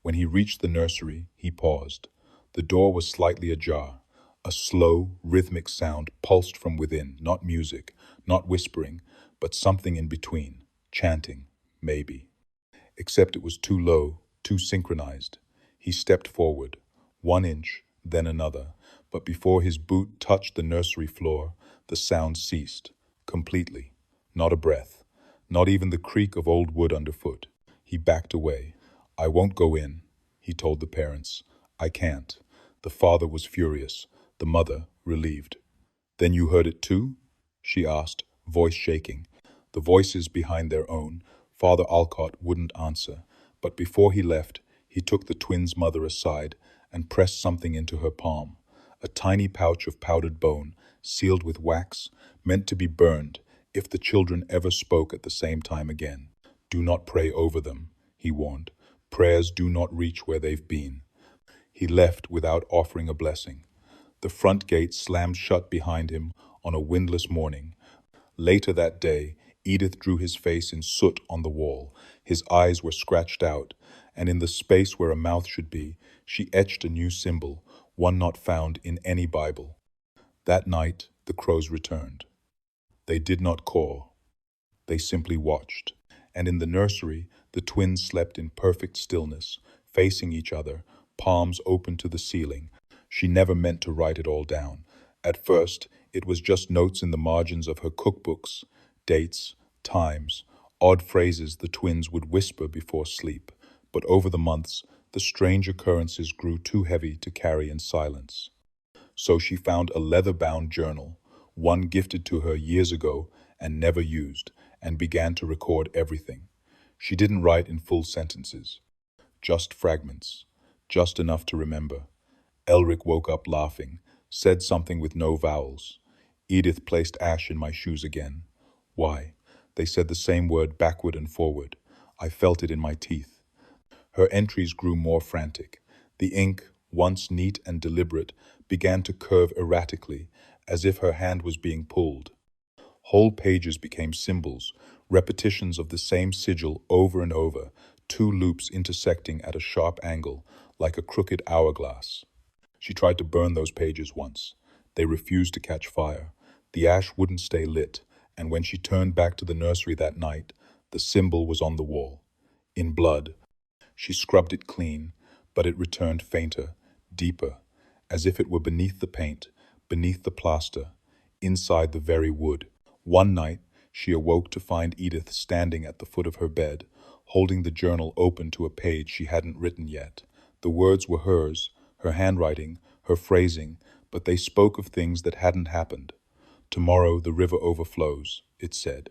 When he reached the nursery, he paused. The door was slightly ajar. A slow, rhythmic sound pulsed from within, not music, not whispering, but something in between, chanting, maybe. Except it was too low, too synchronized. He stepped forward, 1 inch, then another, but before his boot touched the nursery floor, the sound ceased, completely. Not a breath, not even the creak of old wood underfoot. He backed away. "I won't go in," he told the parents. "I can't." The father was furious, the mother relieved. "Then you heard it too?" she asked, voice shaking. The voices behind their own. Father Alcott wouldn't answer, but before he left, he took the twins' mother aside and pressed something into her palm. A tiny pouch of powdered bone, sealed with wax, meant to be burned if the children ever spoke at the same time again. "Do not pray over them," he warned. "Prayers do not reach where they've been." He left without offering a blessing. The front gate slammed shut behind him on a windless morning. Later that day, Edith drew his face in soot on the wall. His eyes were scratched out, and in the space where a mouth should be, she etched a new symbol, one not found in any Bible. That night, the crows returned. They did not caw. They simply watched. And in the nursery, the twins slept in perfect stillness, facing each other, palms open to the ceiling. She never meant to write it all down. At first, it was just notes in the margins of her cookbooks, dates, times, odd phrases the twins would whisper before sleep. But over the months, the strange occurrences grew too heavy to carry in silence. So she found a leather-bound journal, one gifted to her years ago and never used, and began to record everything. She didn't write in full sentences, just fragments, just enough to remember. Elric woke up laughing, said something with no vowels. Edith placed ash in my shoes again. Why? They said the same word backward and forward. I felt it in my teeth. Her entries grew more frantic. The ink, once neat and deliberate, began to curve erratically, as if her hand was being pulled. Whole pages became symbols, repetitions of the same sigil over and over, two loops intersecting at a sharp angle, like a crooked hourglass. She tried to burn those pages once. They refused to catch fire. The ash wouldn't stay lit, and when she turned back to the nursery that night, the symbol was on the wall. In blood. She scrubbed it clean, but it returned fainter, deeper, as if it were beneath the paint, beneath the plaster, inside the very wood. One night, she awoke to find Edith standing at the foot of her bed, holding the journal open to a page she hadn't written yet. The words were hers, her handwriting, her phrasing, but they spoke of things that hadn't happened. Tomorrow the river overflows, it said.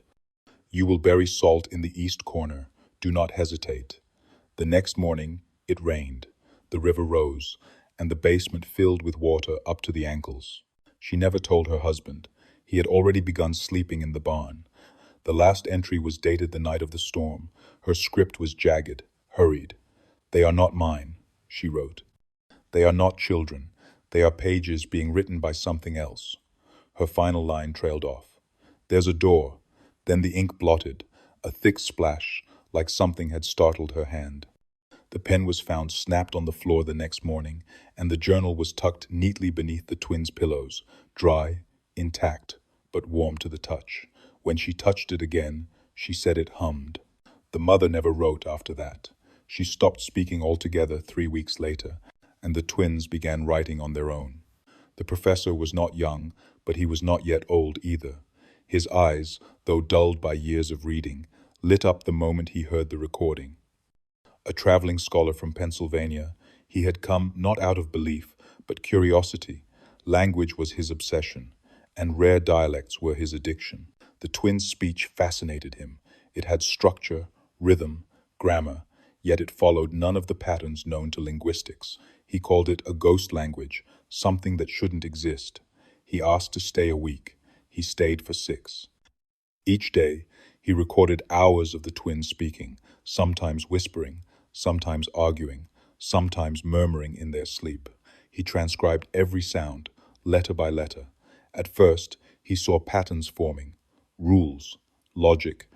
You will bury salt in the east corner. Do not hesitate. The next morning, it rained. The river rose, and the basement filled with water up to the ankles. She never told her husband. He had already begun sleeping in the barn. The last entry was dated the night of the storm. Her script was jagged, hurried. They are not mine, she wrote. They are not children. They are pages being written by something else. Her final line trailed off. There's a door. Then the ink blotted, a thick splash, like something had startled her hand. The pen was found snapped on the floor the next morning, and the journal was tucked neatly beneath the twins' pillows, dry, intact, but warm to the touch. When she touched it again, she said it hummed. The mother never wrote after that. She stopped speaking altogether 3 weeks later, and the twins began writing on their own. The professor was not young, but he was not yet old either. His eyes, though dulled by years of reading, lit up the moment he heard the recording. A traveling scholar from Pennsylvania, he had come not out of belief, but curiosity. Language was his obsession, and rare dialects were his addiction. The twins' speech fascinated him. It had structure, rhythm, grammar, yet it followed none of the patterns known to linguistics. He called it a ghost language, something that shouldn't exist. He asked to stay a week. He stayed for 6. Each day, he recorded hours of the twins speaking, sometimes whispering, sometimes arguing, sometimes murmuring in their sleep. He transcribed every sound, letter by letter. At first, he saw patterns forming, rules, logic.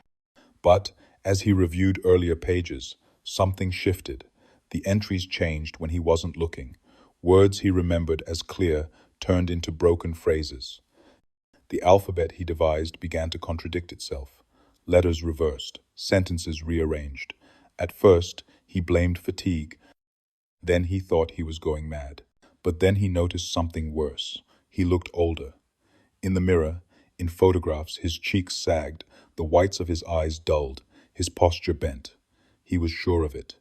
But as he reviewed earlier pages, something shifted. The entries changed when he wasn't looking. Words he remembered as clear turned into broken phrases. The alphabet he devised began to contradict itself. Letters reversed, sentences rearranged. At first, he blamed fatigue. Then he thought he was going mad. But then he noticed something worse. He looked older. In the mirror, in photographs, his cheeks sagged, the whites of his eyes dulled, his posture bent. He was sure of it.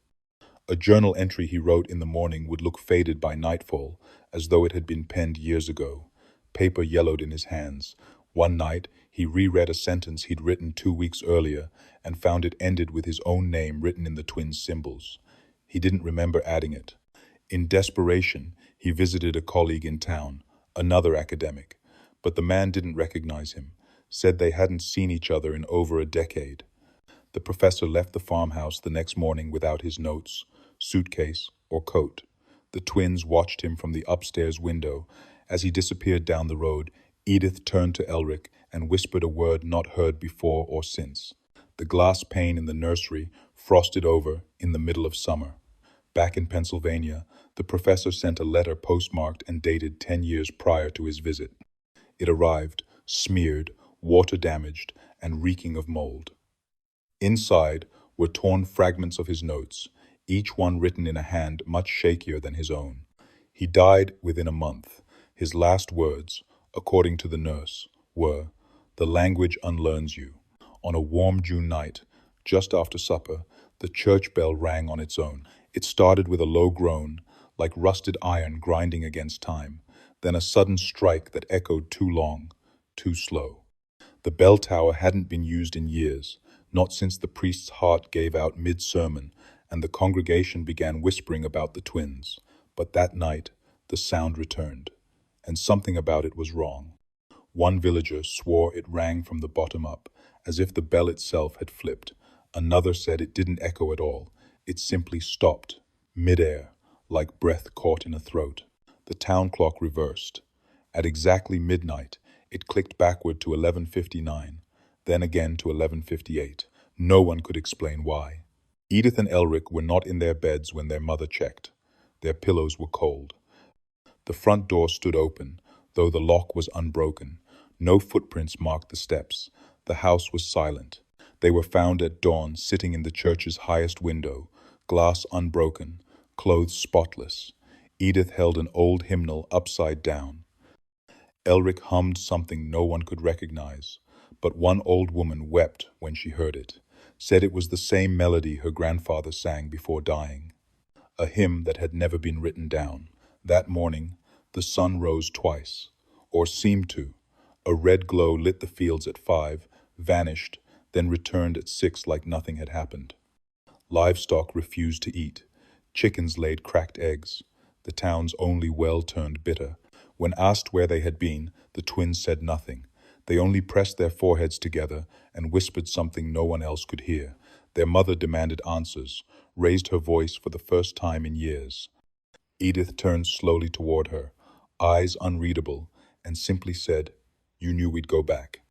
A journal entry he wrote in the morning would look faded by nightfall, as though it had been penned years ago. Paper yellowed in his hands. One night, he reread a sentence he'd written 2 weeks earlier and found it ended with his own name written in the twins' symbols. He didn't remember adding it. In desperation, he visited a colleague in town, another academic, but the man didn't recognize him, said they hadn't seen each other in over a decade. The professor left the farmhouse the next morning without his notes, suitcase, or coat. The twins watched him from the upstairs window. As he disappeared down the road, Edith turned to Elric and whispered a word not heard before or since. The glass pane in the nursery frosted over in the middle of summer. Back in Pennsylvania, the professor sent a letter postmarked and dated 10 years prior to his visit. It arrived, smeared, water-damaged, and reeking of mold. Inside were torn fragments of his notes, each one written in a hand much shakier than his own. He died within a month. His last words, according to the nurse, were, "The language unlearns you." On a warm June night, just after supper, the church bell rang on its own. It started with a low groan, like rusted iron grinding against time, then a sudden strike that echoed too long, too slow. The bell tower hadn't been used in years, not since the priest's heart gave out mid-sermon, and the congregation began whispering about the twins. But that night, the sound returned, and something about it was wrong. One villager swore it rang from the bottom up, as if the bell itself had flipped. Another said it didn't echo at all. It simply stopped, mid-air, like breath caught in a throat. The town clock reversed. At exactly midnight, it clicked backward to 11:59, then again to 11:58. No one could explain why. Edith and Elric were not in their beds when their mother checked. Their pillows were cold. The front door stood open, though the lock was unbroken. No footprints marked the steps. The house was silent. They were found at dawn sitting in the church's highest window, glass unbroken, clothes spotless. Edith held an old hymnal upside down. Elric hummed something no one could recognize, but one old woman wept when she heard it, said it was the same melody her grandfather sang before dying, a hymn that had never been written down. That morning, the sun rose twice, or seemed to. A red glow lit the fields at 5, vanished, then returned at 6 like nothing had happened. Livestock refused to eat. Chickens laid cracked eggs. The town's only well turned bitter. When asked where they had been, the twins said nothing. They only pressed their foreheads together and whispered something no one else could hear. Their mother demanded answers, raised her voice for the first time in years. Edith turned slowly toward her, eyes unreadable, and simply said, "You knew we'd go back."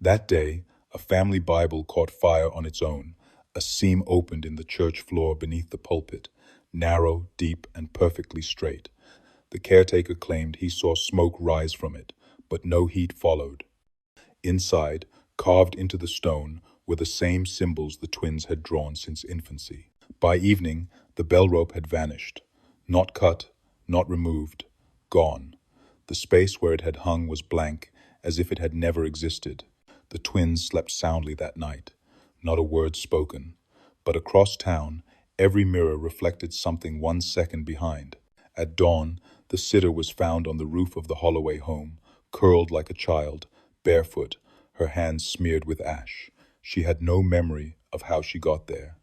That day, a family Bible caught fire on its own. A seam opened in the church floor beneath the pulpit, narrow, deep, and perfectly straight. The caretaker claimed he saw smoke rise from it, but no heat followed. Inside, carved into the stone, were the same symbols the twins had drawn since infancy. By evening, the bell rope had vanished. Not cut, not removed, gone. The space where it had hung was blank, as if it had never existed. The twins slept soundly that night, not a word spoken. But across town, every mirror reflected something 1 second behind. At dawn, the sitter was found on the roof of the Holloway home, curled like a child, barefoot, her hands smeared with ash. She had no memory of how she got there.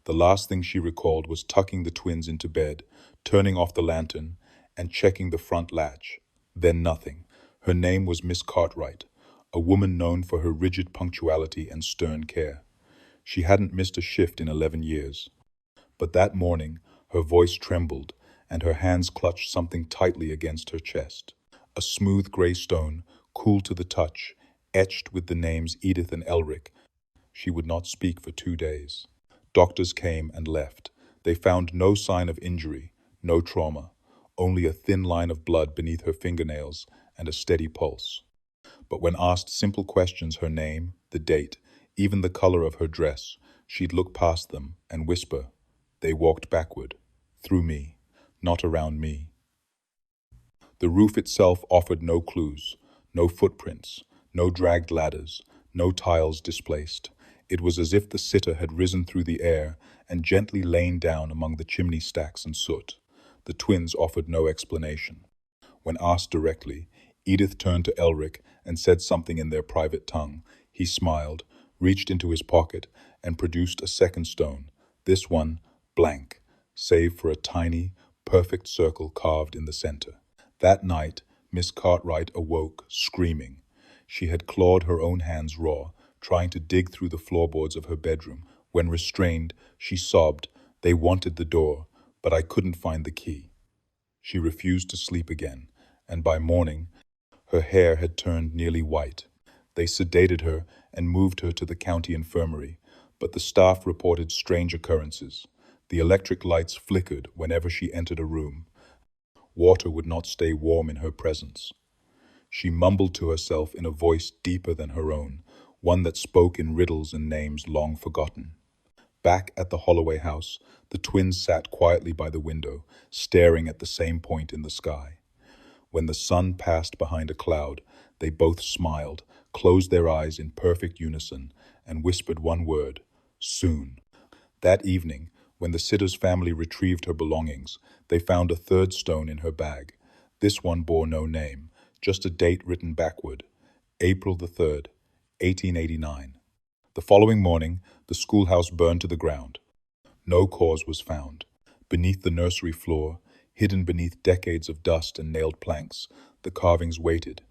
The last thing she recalled was tucking the twins into bed, turning off the lantern, and checking the front latch. Then nothing. Her name was Miss Cartwright, a woman known for her rigid punctuality and stern care. She hadn't missed a shift in 11 years. But that morning, her voice trembled, and her hands clutched something tightly against her chest. A smooth gray stone, cool to the touch, etched with the names Edith and Elric. She would not speak for 2 days. Doctors came and left. They found no sign of injury, no trauma, only a thin line of blood beneath her fingernails and a steady pulse. But when asked simple questions, her name, the date, even the color of her dress, she'd look past them and whisper, "They walked backward, through me, not around me." The roof itself offered no clues, no footprints, no dragged ladders, no tiles displaced. It was as if the sitter had risen through the air and gently lain down among the chimney stacks and soot. The twins offered no explanation. When asked directly, Edith turned to Elric and said something in their private tongue. He smiled, reached into his pocket, and produced a second stone, this one blank, save for a tiny, perfect circle carved in the center. That night, Miss Cartwright awoke, screaming. She had clawed her own hands raw, trying to dig through the floorboards of her bedroom. When restrained, she sobbed, "They wanted the door, but I couldn't find the key." She refused to sleep again, and by morning, her hair had turned nearly white. They sedated her and moved her to the county infirmary, but the staff reported strange occurrences. The electric lights flickered whenever she entered a room. Water would not stay warm in her presence. She mumbled to herself in a voice deeper than her own, one that spoke in riddles and names long forgotten. Back at the Holloway house, the twins sat quietly by the window, staring at the same point in the sky. When the sun passed behind a cloud, they both smiled, closed their eyes in perfect unison, and whispered one word: soon. That evening, when the sitter's family retrieved her belongings, they found a third stone in her bag. This one bore no name, just a date written backward: April the 3rd, 1889. The following morning, the schoolhouse burned to the ground. No cause was found. Beneath the nursery floor, hidden beneath decades of dust and nailed planks, the carvings waited.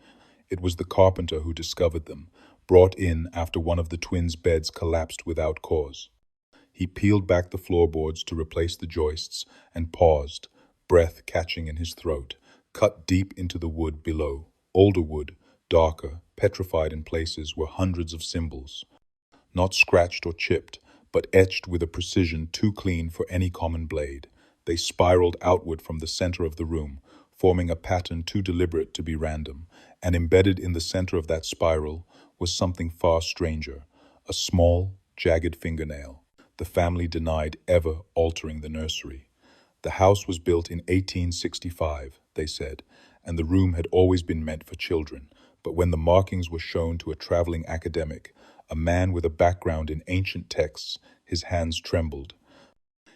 It was the carpenter who discovered them, brought in after one of the twins' beds collapsed without cause. He peeled back the floorboards to replace the joists and paused, breath catching in his throat, cut deep into the wood below. Older wood, darker, petrified in places, were hundreds of symbols, not scratched or chipped, but etched with a precision too clean for any common blade. They spiraled outward from the center of the room, forming a pattern too deliberate to be random, and embedded in the center of that spiral was something far stranger: a small, jagged fingernail. The family denied ever altering the nursery. The house was built in 1865, they said, and the room had always been meant for children. But when the markings were shown to a traveling academic, a man with a background in ancient texts, his hands trembled.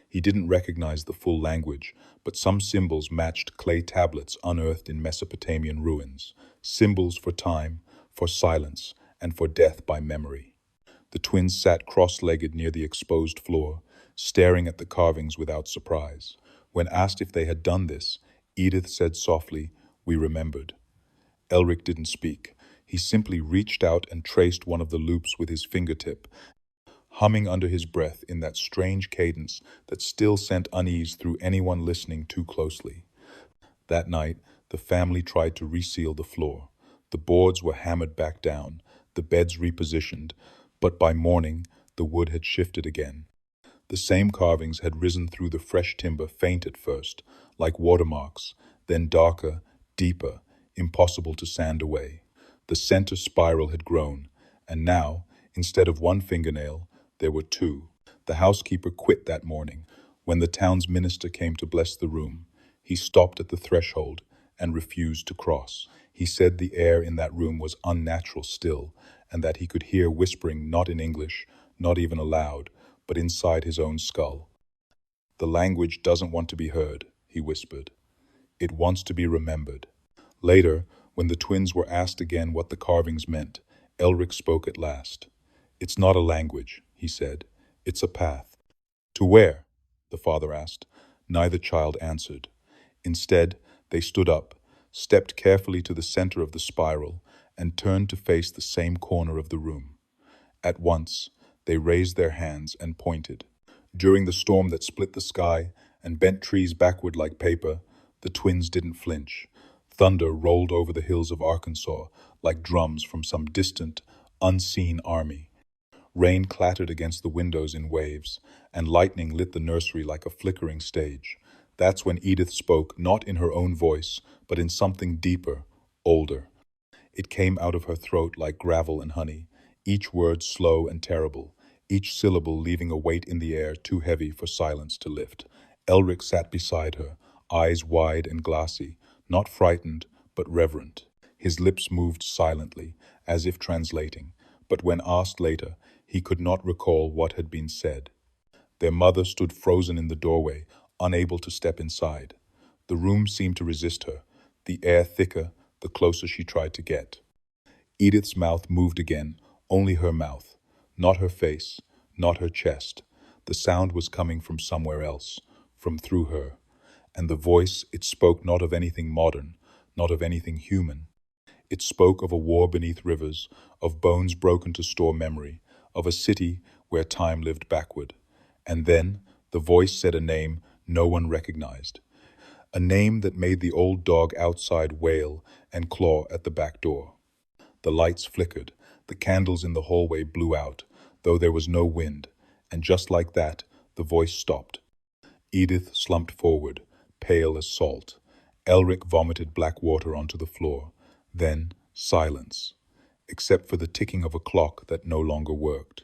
He didn't recognize the full language, but some symbols matched clay tablets unearthed in Mesopotamian ruins, symbols for time, for silence, and for death by memory. The twins sat cross-legged near the exposed floor, staring at the carvings without surprise. When asked if they had done this, Edith said softly, "We remembered." Elric didn't speak. He simply reached out and traced one of the loops with his fingertip, humming under his breath in that strange cadence that still sent unease through anyone listening too closely. That night, the family tried to reseal the floor. The boards were hammered back down, the beds repositioned, but by morning, the wood had shifted again. The same carvings had risen through the fresh timber, faint at first, like watermarks, then darker, deeper, impossible to sand away. The center spiral had grown, and now, instead of one fingernail, there were two. The housekeeper quit that morning. When the town's minister came to bless the room, he stopped at the threshold and refused to cross. He said the air in that room was unnatural still, and that he could hear whispering not in English, not even aloud, but inside his own skull. "The language doesn't want to be heard," he whispered. "It wants to be remembered." Later, when the twins were asked again what the carvings meant, Elric spoke at last. "It's not a language," he said. "It's a path." "To where?" the father asked. Neither child answered. Instead, they stood up, stepped carefully to the center of the spiral, and turned to face the same corner of the room. At once, they raised their hands and pointed. During the storm that split the sky and bent trees backward like paper, the twins didn't flinch. Thunder rolled over the hills of Arkansas like drums from some distant, unseen army. Rain clattered against the windows in waves, and lightning lit the nursery like a flickering stage. That's when Edith spoke, not in her own voice, but in something deeper, older. It came out of her throat like gravel and honey, each word slow and terrible, each syllable leaving a weight in the air too heavy for silence to lift. Elric sat beside her, eyes wide and glassy, not frightened, but reverent. His lips moved silently, as if translating, but when asked later, he could not recall what had been said. Their mother stood frozen in the doorway, unable to step inside. The room seemed to resist her, the air thicker the closer she tried to get. Edith's mouth moved again, only her mouth, not her face, not her chest. The sound was coming from somewhere else, from through her. And the voice, it spoke not of anything modern, not of anything human. It spoke of a war beneath rivers, of bones broken to store memory, of a city where time lived backward. And then the voice said a name no one recognized, a name that made the old dog outside wail and claw at the back door. The lights flickered, the candles in the hallway blew out, though there was no wind, and just like that, the voice stopped. Edith slumped forward, pale as salt. Elric vomited black water onto the floor. Then silence, except for the ticking of a clock that no longer worked.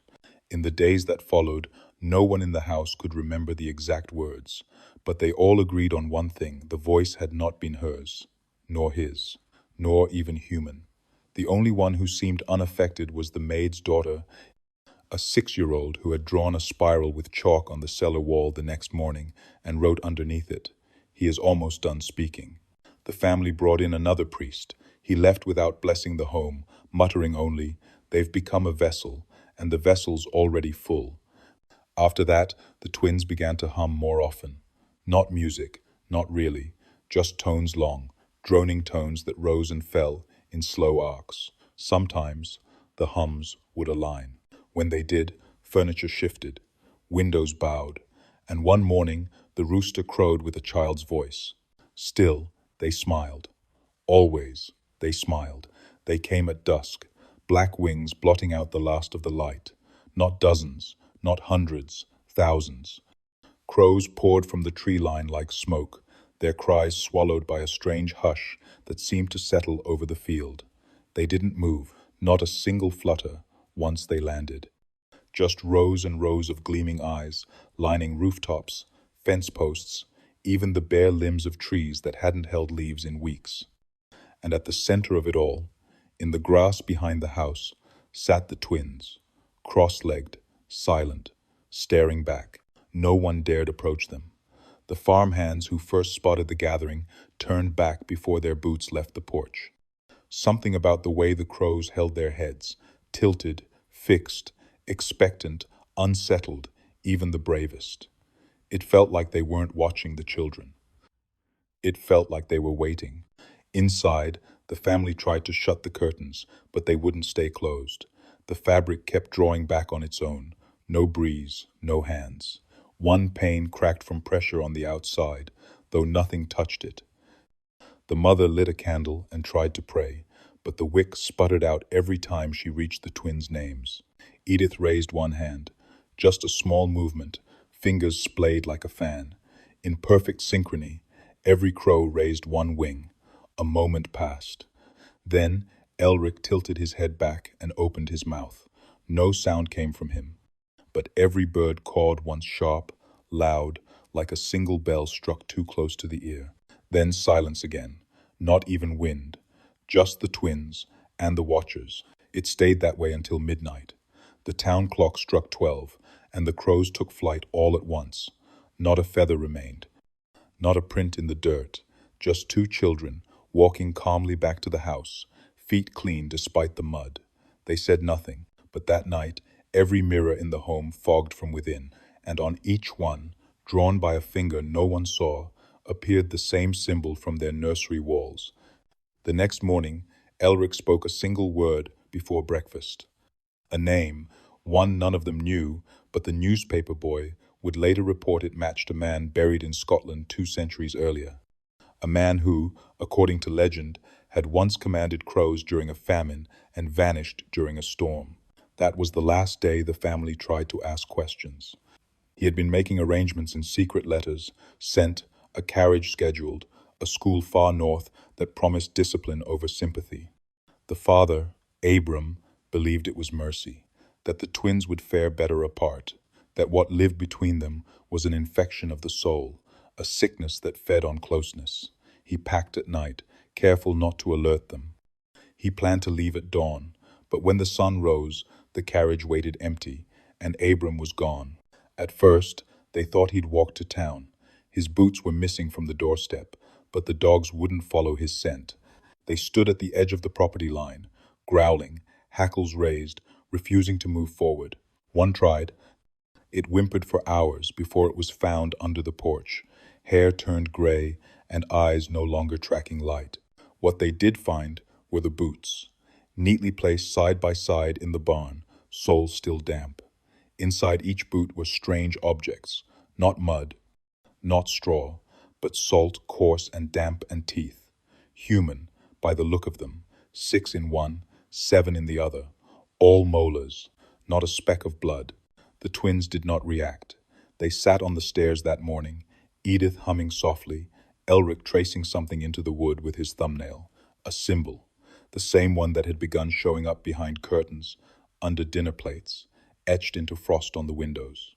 In the days that followed, no one in the house could remember the exact words, but they all agreed on one thing: the voice had not been hers. nor his, nor even human. The only one who seemed unaffected was the maid's daughter, a 6-year-old who had drawn a spiral with chalk on the cellar wall the next morning and wrote underneath it, "He is almost done speaking." The family brought in another priest. He left without blessing the home, muttering only, "They've become a vessel, and the vessel's already full." After that, the twins began to hum more often. Not music, not really, just tones long, droning tones that rose and fell in slow arcs. Sometimes, the hums would align. When they did, furniture shifted, windows bowed, and one morning the rooster crowed with a child's voice. Still, they smiled. Always, they smiled. They came at dusk, black wings blotting out the last of the light. Not dozens, not hundreds, thousands. Crows poured from the tree line like smoke, their cries swallowed by a strange hush that seemed to settle over the field. They didn't move, not a single flutter, once they landed. Just rows and rows of gleaming eyes, lining rooftops, fence posts, even the bare limbs of trees that hadn't held leaves in weeks. And at the center of it all, in the grass behind the house, sat the twins, cross-legged, silent, staring back. No one dared approach them. The farmhands who first spotted the gathering turned back before their boots left the porch. Something about the way the crows held their heads, tilted, fixed, expectant, unsettled, even the bravest. It felt like they weren't watching the children. It felt like they were waiting. Inside, the family tried to shut the curtains, but they wouldn't stay closed. The fabric kept drawing back on its own. No breeze, no hands. One pane cracked from pressure on the outside, though nothing touched it. The mother lit a candle and tried to pray, but the wick sputtered out every time she reached the twins' names. Edith raised one hand. Just a small movement, fingers splayed like a fan. In perfect synchrony, every crow raised one wing. A moment passed. Then Elric tilted his head back and opened his mouth. No sound came from him, but every bird cawed once sharp, loud, like a single bell struck too close to the ear. Then silence again, not even wind, just the twins and the watchers. It stayed that way until midnight. The town clock struck 12, and the crows took flight all at once. Not a feather remained, not a print in the dirt, just two children walking calmly back to the house, feet clean despite the mud. They said nothing, but that night every mirror in the home fogged from within, and on each one, drawn by a finger no one saw, appeared the same symbol from their nursery walls. The next morning, Elric spoke a single word before breakfast. A name, one none of them knew, but the newspaper boy would later report it matched a man buried in Scotland 2 centuries earlier. A man who, according to legend, had once commanded crows during a famine and vanished during a storm. That was the last day the family tried to ask questions. He had been making arrangements in secret letters, sent, a carriage scheduled, a school far north that promised discipline over sympathy. The father, Abram, believed it was mercy, that the twins would fare better apart, that what lived between them was an infection of the soul, a sickness that fed on closeness. He packed at night, careful not to alert them. He planned to leave at dawn, but when the sun rose, the carriage waited empty, and Abram was gone. At first, they thought he'd walked to town. His boots were missing from the doorstep, but the dogs wouldn't follow his scent. They stood at the edge of the property line, growling, hackles raised, refusing to move forward. One tried. It whimpered for hours before it was found under the porch, hair turned gray and eyes no longer tracking light. What they did find were the boots, neatly placed side by side in the barn, soles still damp. Inside each boot were strange objects, not mud, not straw, but salt, coarse and damp and teeth. Human, by the look of them, 6 in one, 7 in the other, all molars, not a speck of blood. The twins did not react. They sat on the stairs that morning, Edith humming softly, Elric tracing something into the wood with his thumbnail, a symbol, the same one that had begun showing up behind curtains, under dinner plates, etched into frost on the windows.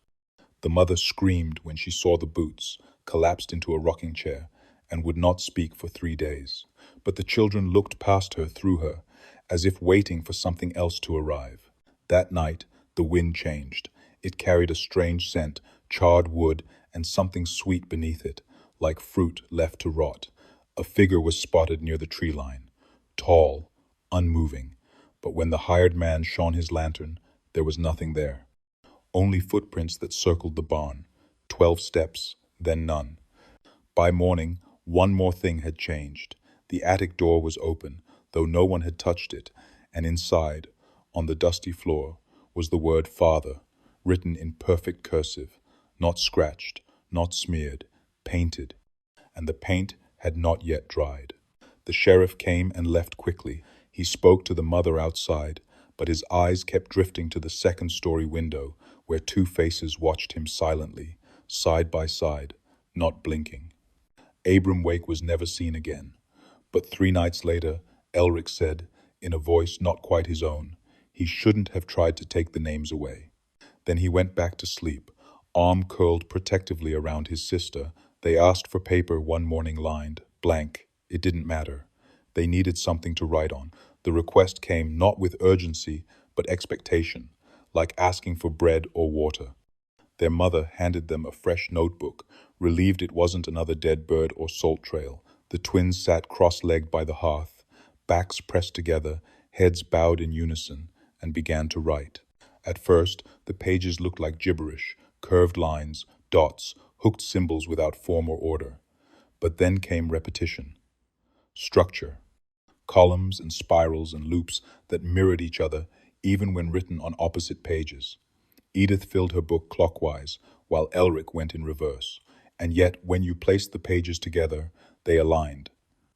The mother screamed when she saw the boots, collapsed into a rocking chair, and would not speak for 3 days. But the children looked past her through her, as if waiting for something else to arrive. That night, the wind changed. It carried a strange scent, charred wood, and something sweet beneath it, like fruit left to rot. A figure was spotted near the tree line, tall, unmoving. But when the hired man shone his lantern, there was nothing there. Only footprints that circled the barn. 12 steps, then none. By morning, one more thing had changed. The attic door was open, though no one had touched it, and inside, on the dusty floor, was the word Father, written in perfect cursive, not scratched, not smeared, painted, and the paint had not yet dried. The sheriff came and left quickly. He spoke to the mother outside, but his eyes kept drifting to the second-story window, where two faces watched him silently, side by side, not blinking. Abram Wake was never seen again. But 3 nights later, Elric said, in a voice not quite his own, he shouldn't have tried to take the names away. Then he went back to sleep, arm curled protectively around his sister. They asked for paper one morning, lined, blank. It didn't matter. They needed something to write on. The request came not with urgency, but expectation, like asking for bread or water. Their mother handed them a fresh notebook, relieved it wasn't another dead bird or salt trail. The twins sat cross-legged by the hearth, backs pressed together, heads bowed in unison, and began to write. At first, the pages looked like gibberish, curved lines, dots, hooked symbols without form or order. But then came repetition. Structure. Columns and spirals and loops that mirrored each other, even when written on opposite pages. Edith filled her book clockwise, while Elric went in reverse. And yet, when you placed the pages together, they aligned.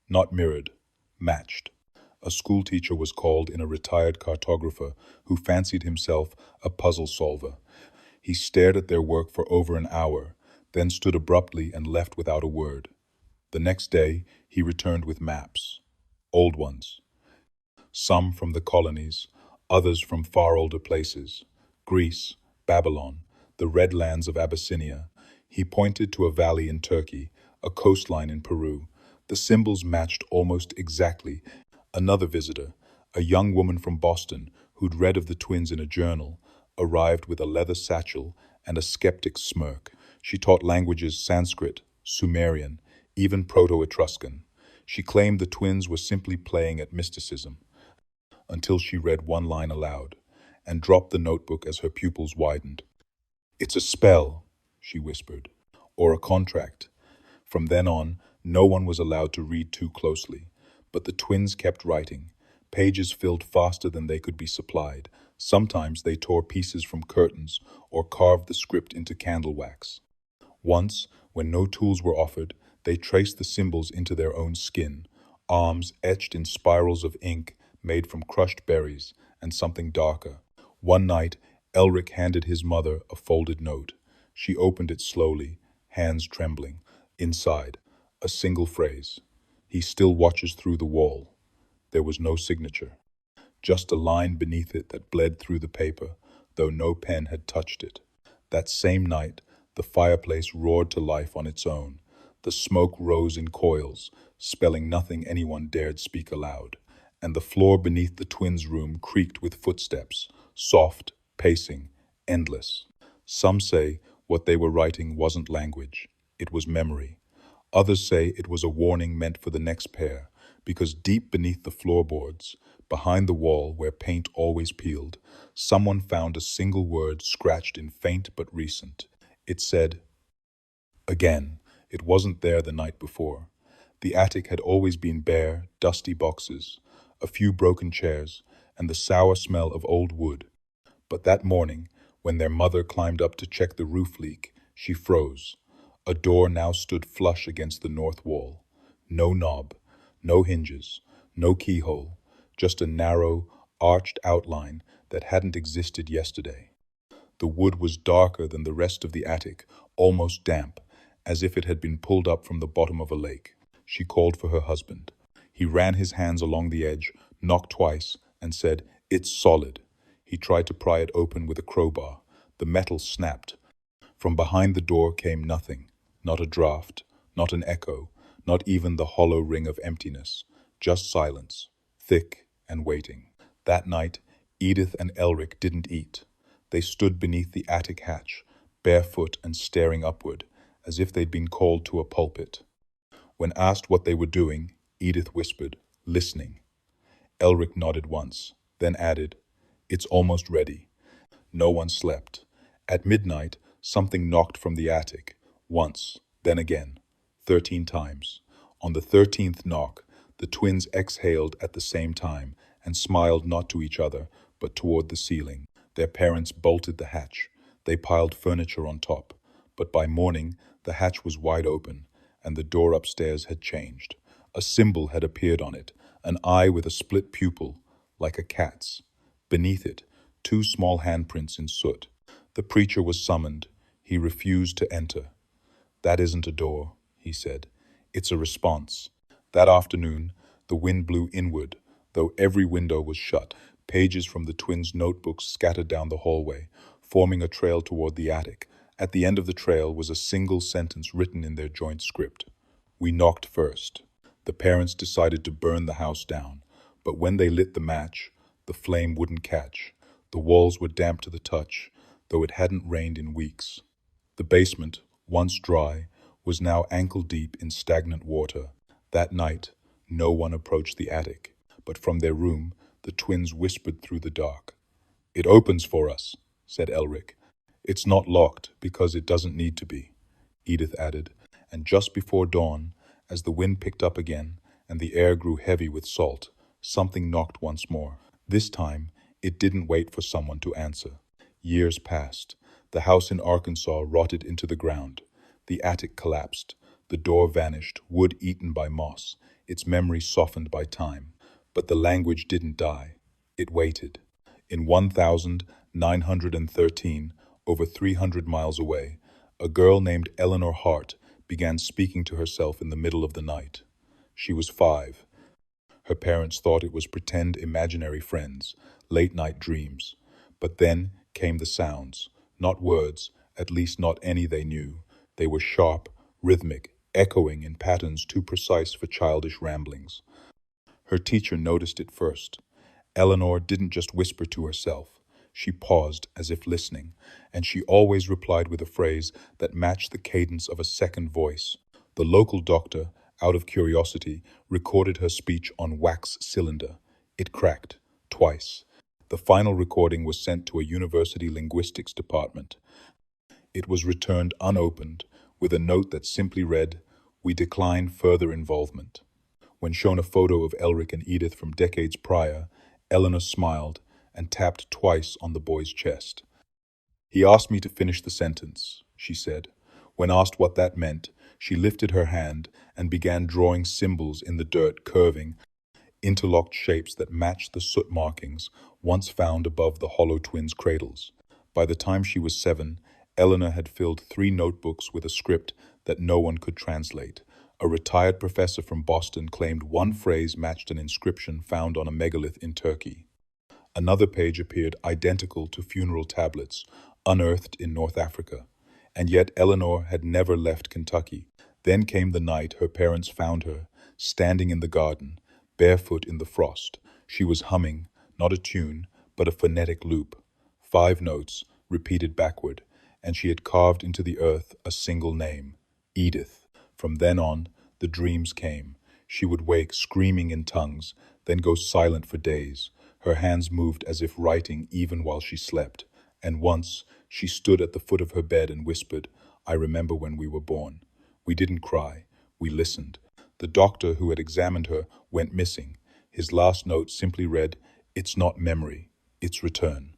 Not mirrored, matched. A schoolteacher was called in, a retired cartographer who fancied himself a puzzle solver. He stared at their work for over an hour, then stood abruptly and left without a word. The next day, he returned with maps. Old ones. Some from the colonies, others from far older places. Greece, Babylon, the red lands of Abyssinia. He pointed to a valley in Turkey, a coastline in Peru. The symbols matched almost exactly. Another visitor, a young woman from Boston who'd read of the twins in a journal, arrived with a leather satchel and a skeptic's smirk. She taught languages: Sanskrit, Sumerian, even Proto-Etruscan. She claimed the twins were simply playing at mysticism, until she read one line aloud, and dropped the notebook as her pupils widened. "It's a spell," she whispered, "or a contract." From then on, no one was allowed to read too closely, but the twins kept writing. Pages filled faster than they could be supplied. Sometimes they tore pieces from curtains or carved the script into candle wax. Once, when no tools were offered, they traced the symbols into their own skin, arms etched in spirals of ink made from crushed berries and something darker. One night, Elric handed his mother a folded note. She opened it slowly, hands trembling. Inside, a single phrase. "He still watches through the wall." There was no signature, just a line beneath it that bled through the paper, though no pen had touched it. That same night, the fireplace roared to life on its own. The smoke rose in coils, spelling nothing anyone dared speak aloud. And the floor beneath the twins' room creaked with footsteps, soft, pacing, endless. Some say what they were writing wasn't language, it was memory. Others say it was a warning meant for the next pair, because deep beneath the floorboards, behind the wall where paint always peeled, someone found a single word scratched in faint but recent. It said, "Again." It wasn't there the night before. The attic had always been bare, dusty boxes, a few broken chairs, and the sour smell of old wood. But that morning, when their mother climbed up to check the roof leak, she froze. A door now stood flush against the north wall. No knob, no hinges, no keyhole, just a narrow, arched outline that hadn't existed yesterday. The wood was darker than the rest of the attic, almost damp, as if it had been pulled up from the bottom of a lake. She called for her husband. He ran his hands along the edge, knocked twice, and said, "It's solid." He tried to pry it open with a crowbar. The metal snapped. From behind the door came nothing, not a draft, not an echo, Not even the hollow ring of emptiness, just silence, thick and waiting. That night, Edith and Elric didn't eat. They stood beneath the attic hatch, barefoot and staring upward, as if they'd been called to a pulpit. When asked what they were doing, Edith whispered, "Listening." Elric nodded once, then added, "It's almost ready." No one slept. At midnight, something knocked from the attic, once, then again, 13 times. On the 13th knock, the twins exhaled at the same time and smiled not to each other, but toward the ceiling. Their parents bolted the hatch. They piled furniture on top. But by morning, the hatch was wide open, and the door upstairs had changed. A symbol had appeared on it, an eye with a split pupil, like a cat's. Beneath it, 2 small handprints in soot. The preacher was summoned. He refused to enter. "That isn't a door," he said. "It's a response." That afternoon, the wind blew inward, though every window was shut. Pages from the twins' notebooks scattered down the hallway, forming a trail toward the attic. At the end of the trail was a single sentence written in their joint script. "We knocked first." The parents decided to burn the house down, but when they lit the match, the flame wouldn't catch. The walls were damp to the touch, though it hadn't rained in weeks. The basement, once dry, was now ankle-deep in stagnant water. That night, no one approached the attic, but from their room, the twins whispered through the dark. "It opens for us," said Elric. "It's not locked because it doesn't need to be," Edith added. And just before dawn, as the wind picked up again and the air grew heavy with salt, something knocked once more. This time, it didn't wait for someone to answer. Years passed. The house in Arkansas rotted into the ground. The attic collapsed. The door vanished, wood eaten by moss, its memory softened by time. But the language didn't die. It waited. In 1913, over 300 miles away, a girl named Eleanor Hart began speaking to herself in the middle of the night. She was 5. Her parents thought it was pretend imaginary friends, late-night dreams. But then came the sounds, not words, at least not any they knew. They were sharp, rhythmic, echoing in patterns too precise for childish ramblings. Her teacher noticed it first. Eleanor didn't just whisper to herself. She paused as if listening, and she always replied with a phrase that matched the cadence of a second voice. The local doctor, out of curiosity, recorded her speech on wax cylinder. It cracked, twice. The final recording was sent to a university linguistics department. It was returned unopened, with a note that simply read, "We decline further involvement." When shown a photo of Elric and Edith from decades prior, Eleanor smiled and tapped twice on the boy's chest. "He asked me to finish the sentence," she said. When asked what that meant, she lifted her hand and began drawing symbols in the dirt, curving, interlocked shapes that matched the soot markings once found above the hollow twins' cradles. By the time she was 7, Eleanor had filled 3 notebooks with a script that no one could translate. A retired professor from Boston claimed one phrase matched an inscription found on a megalith in Turkey. Another page appeared identical to funeral tablets unearthed in North Africa. And yet Eleanor had never left Kentucky. Then came the night her parents found her, standing in the garden, barefoot in the frost. She was humming, not a tune, but a phonetic loop. 5 notes, repeated backward, and she had carved into the earth a single name, Edith. From then on, the dreams came. She would wake screaming in tongues, then go silent for days. Her hands moved as if writing even while she slept. And once, she stood at the foot of her bed and whispered, "I remember when we were born." We didn't cry. We listened. The doctor who had examined her went missing. His last note simply read, "It's not memory, it's return."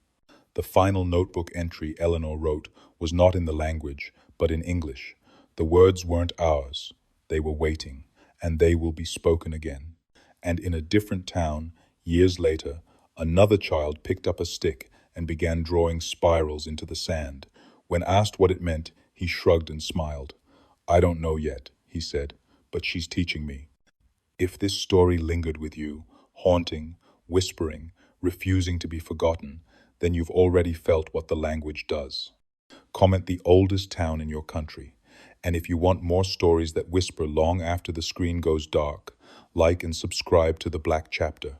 The final notebook entry Eleanor wrote was not in the language, but in English. The words weren't ours. They were waiting, and they will be spoken again. And in a different town, years later, another child picked up a stick and began drawing spirals into the sand. When asked what it meant, he shrugged and smiled. "I don't know yet," he said, "but she's teaching me." If this story lingered with you, haunting, whispering, refusing to be forgotten, then you've already felt what the language does. Comment the oldest town in your country. And if you want more stories that whisper long after the screen goes dark, like and subscribe to The Black Chapter.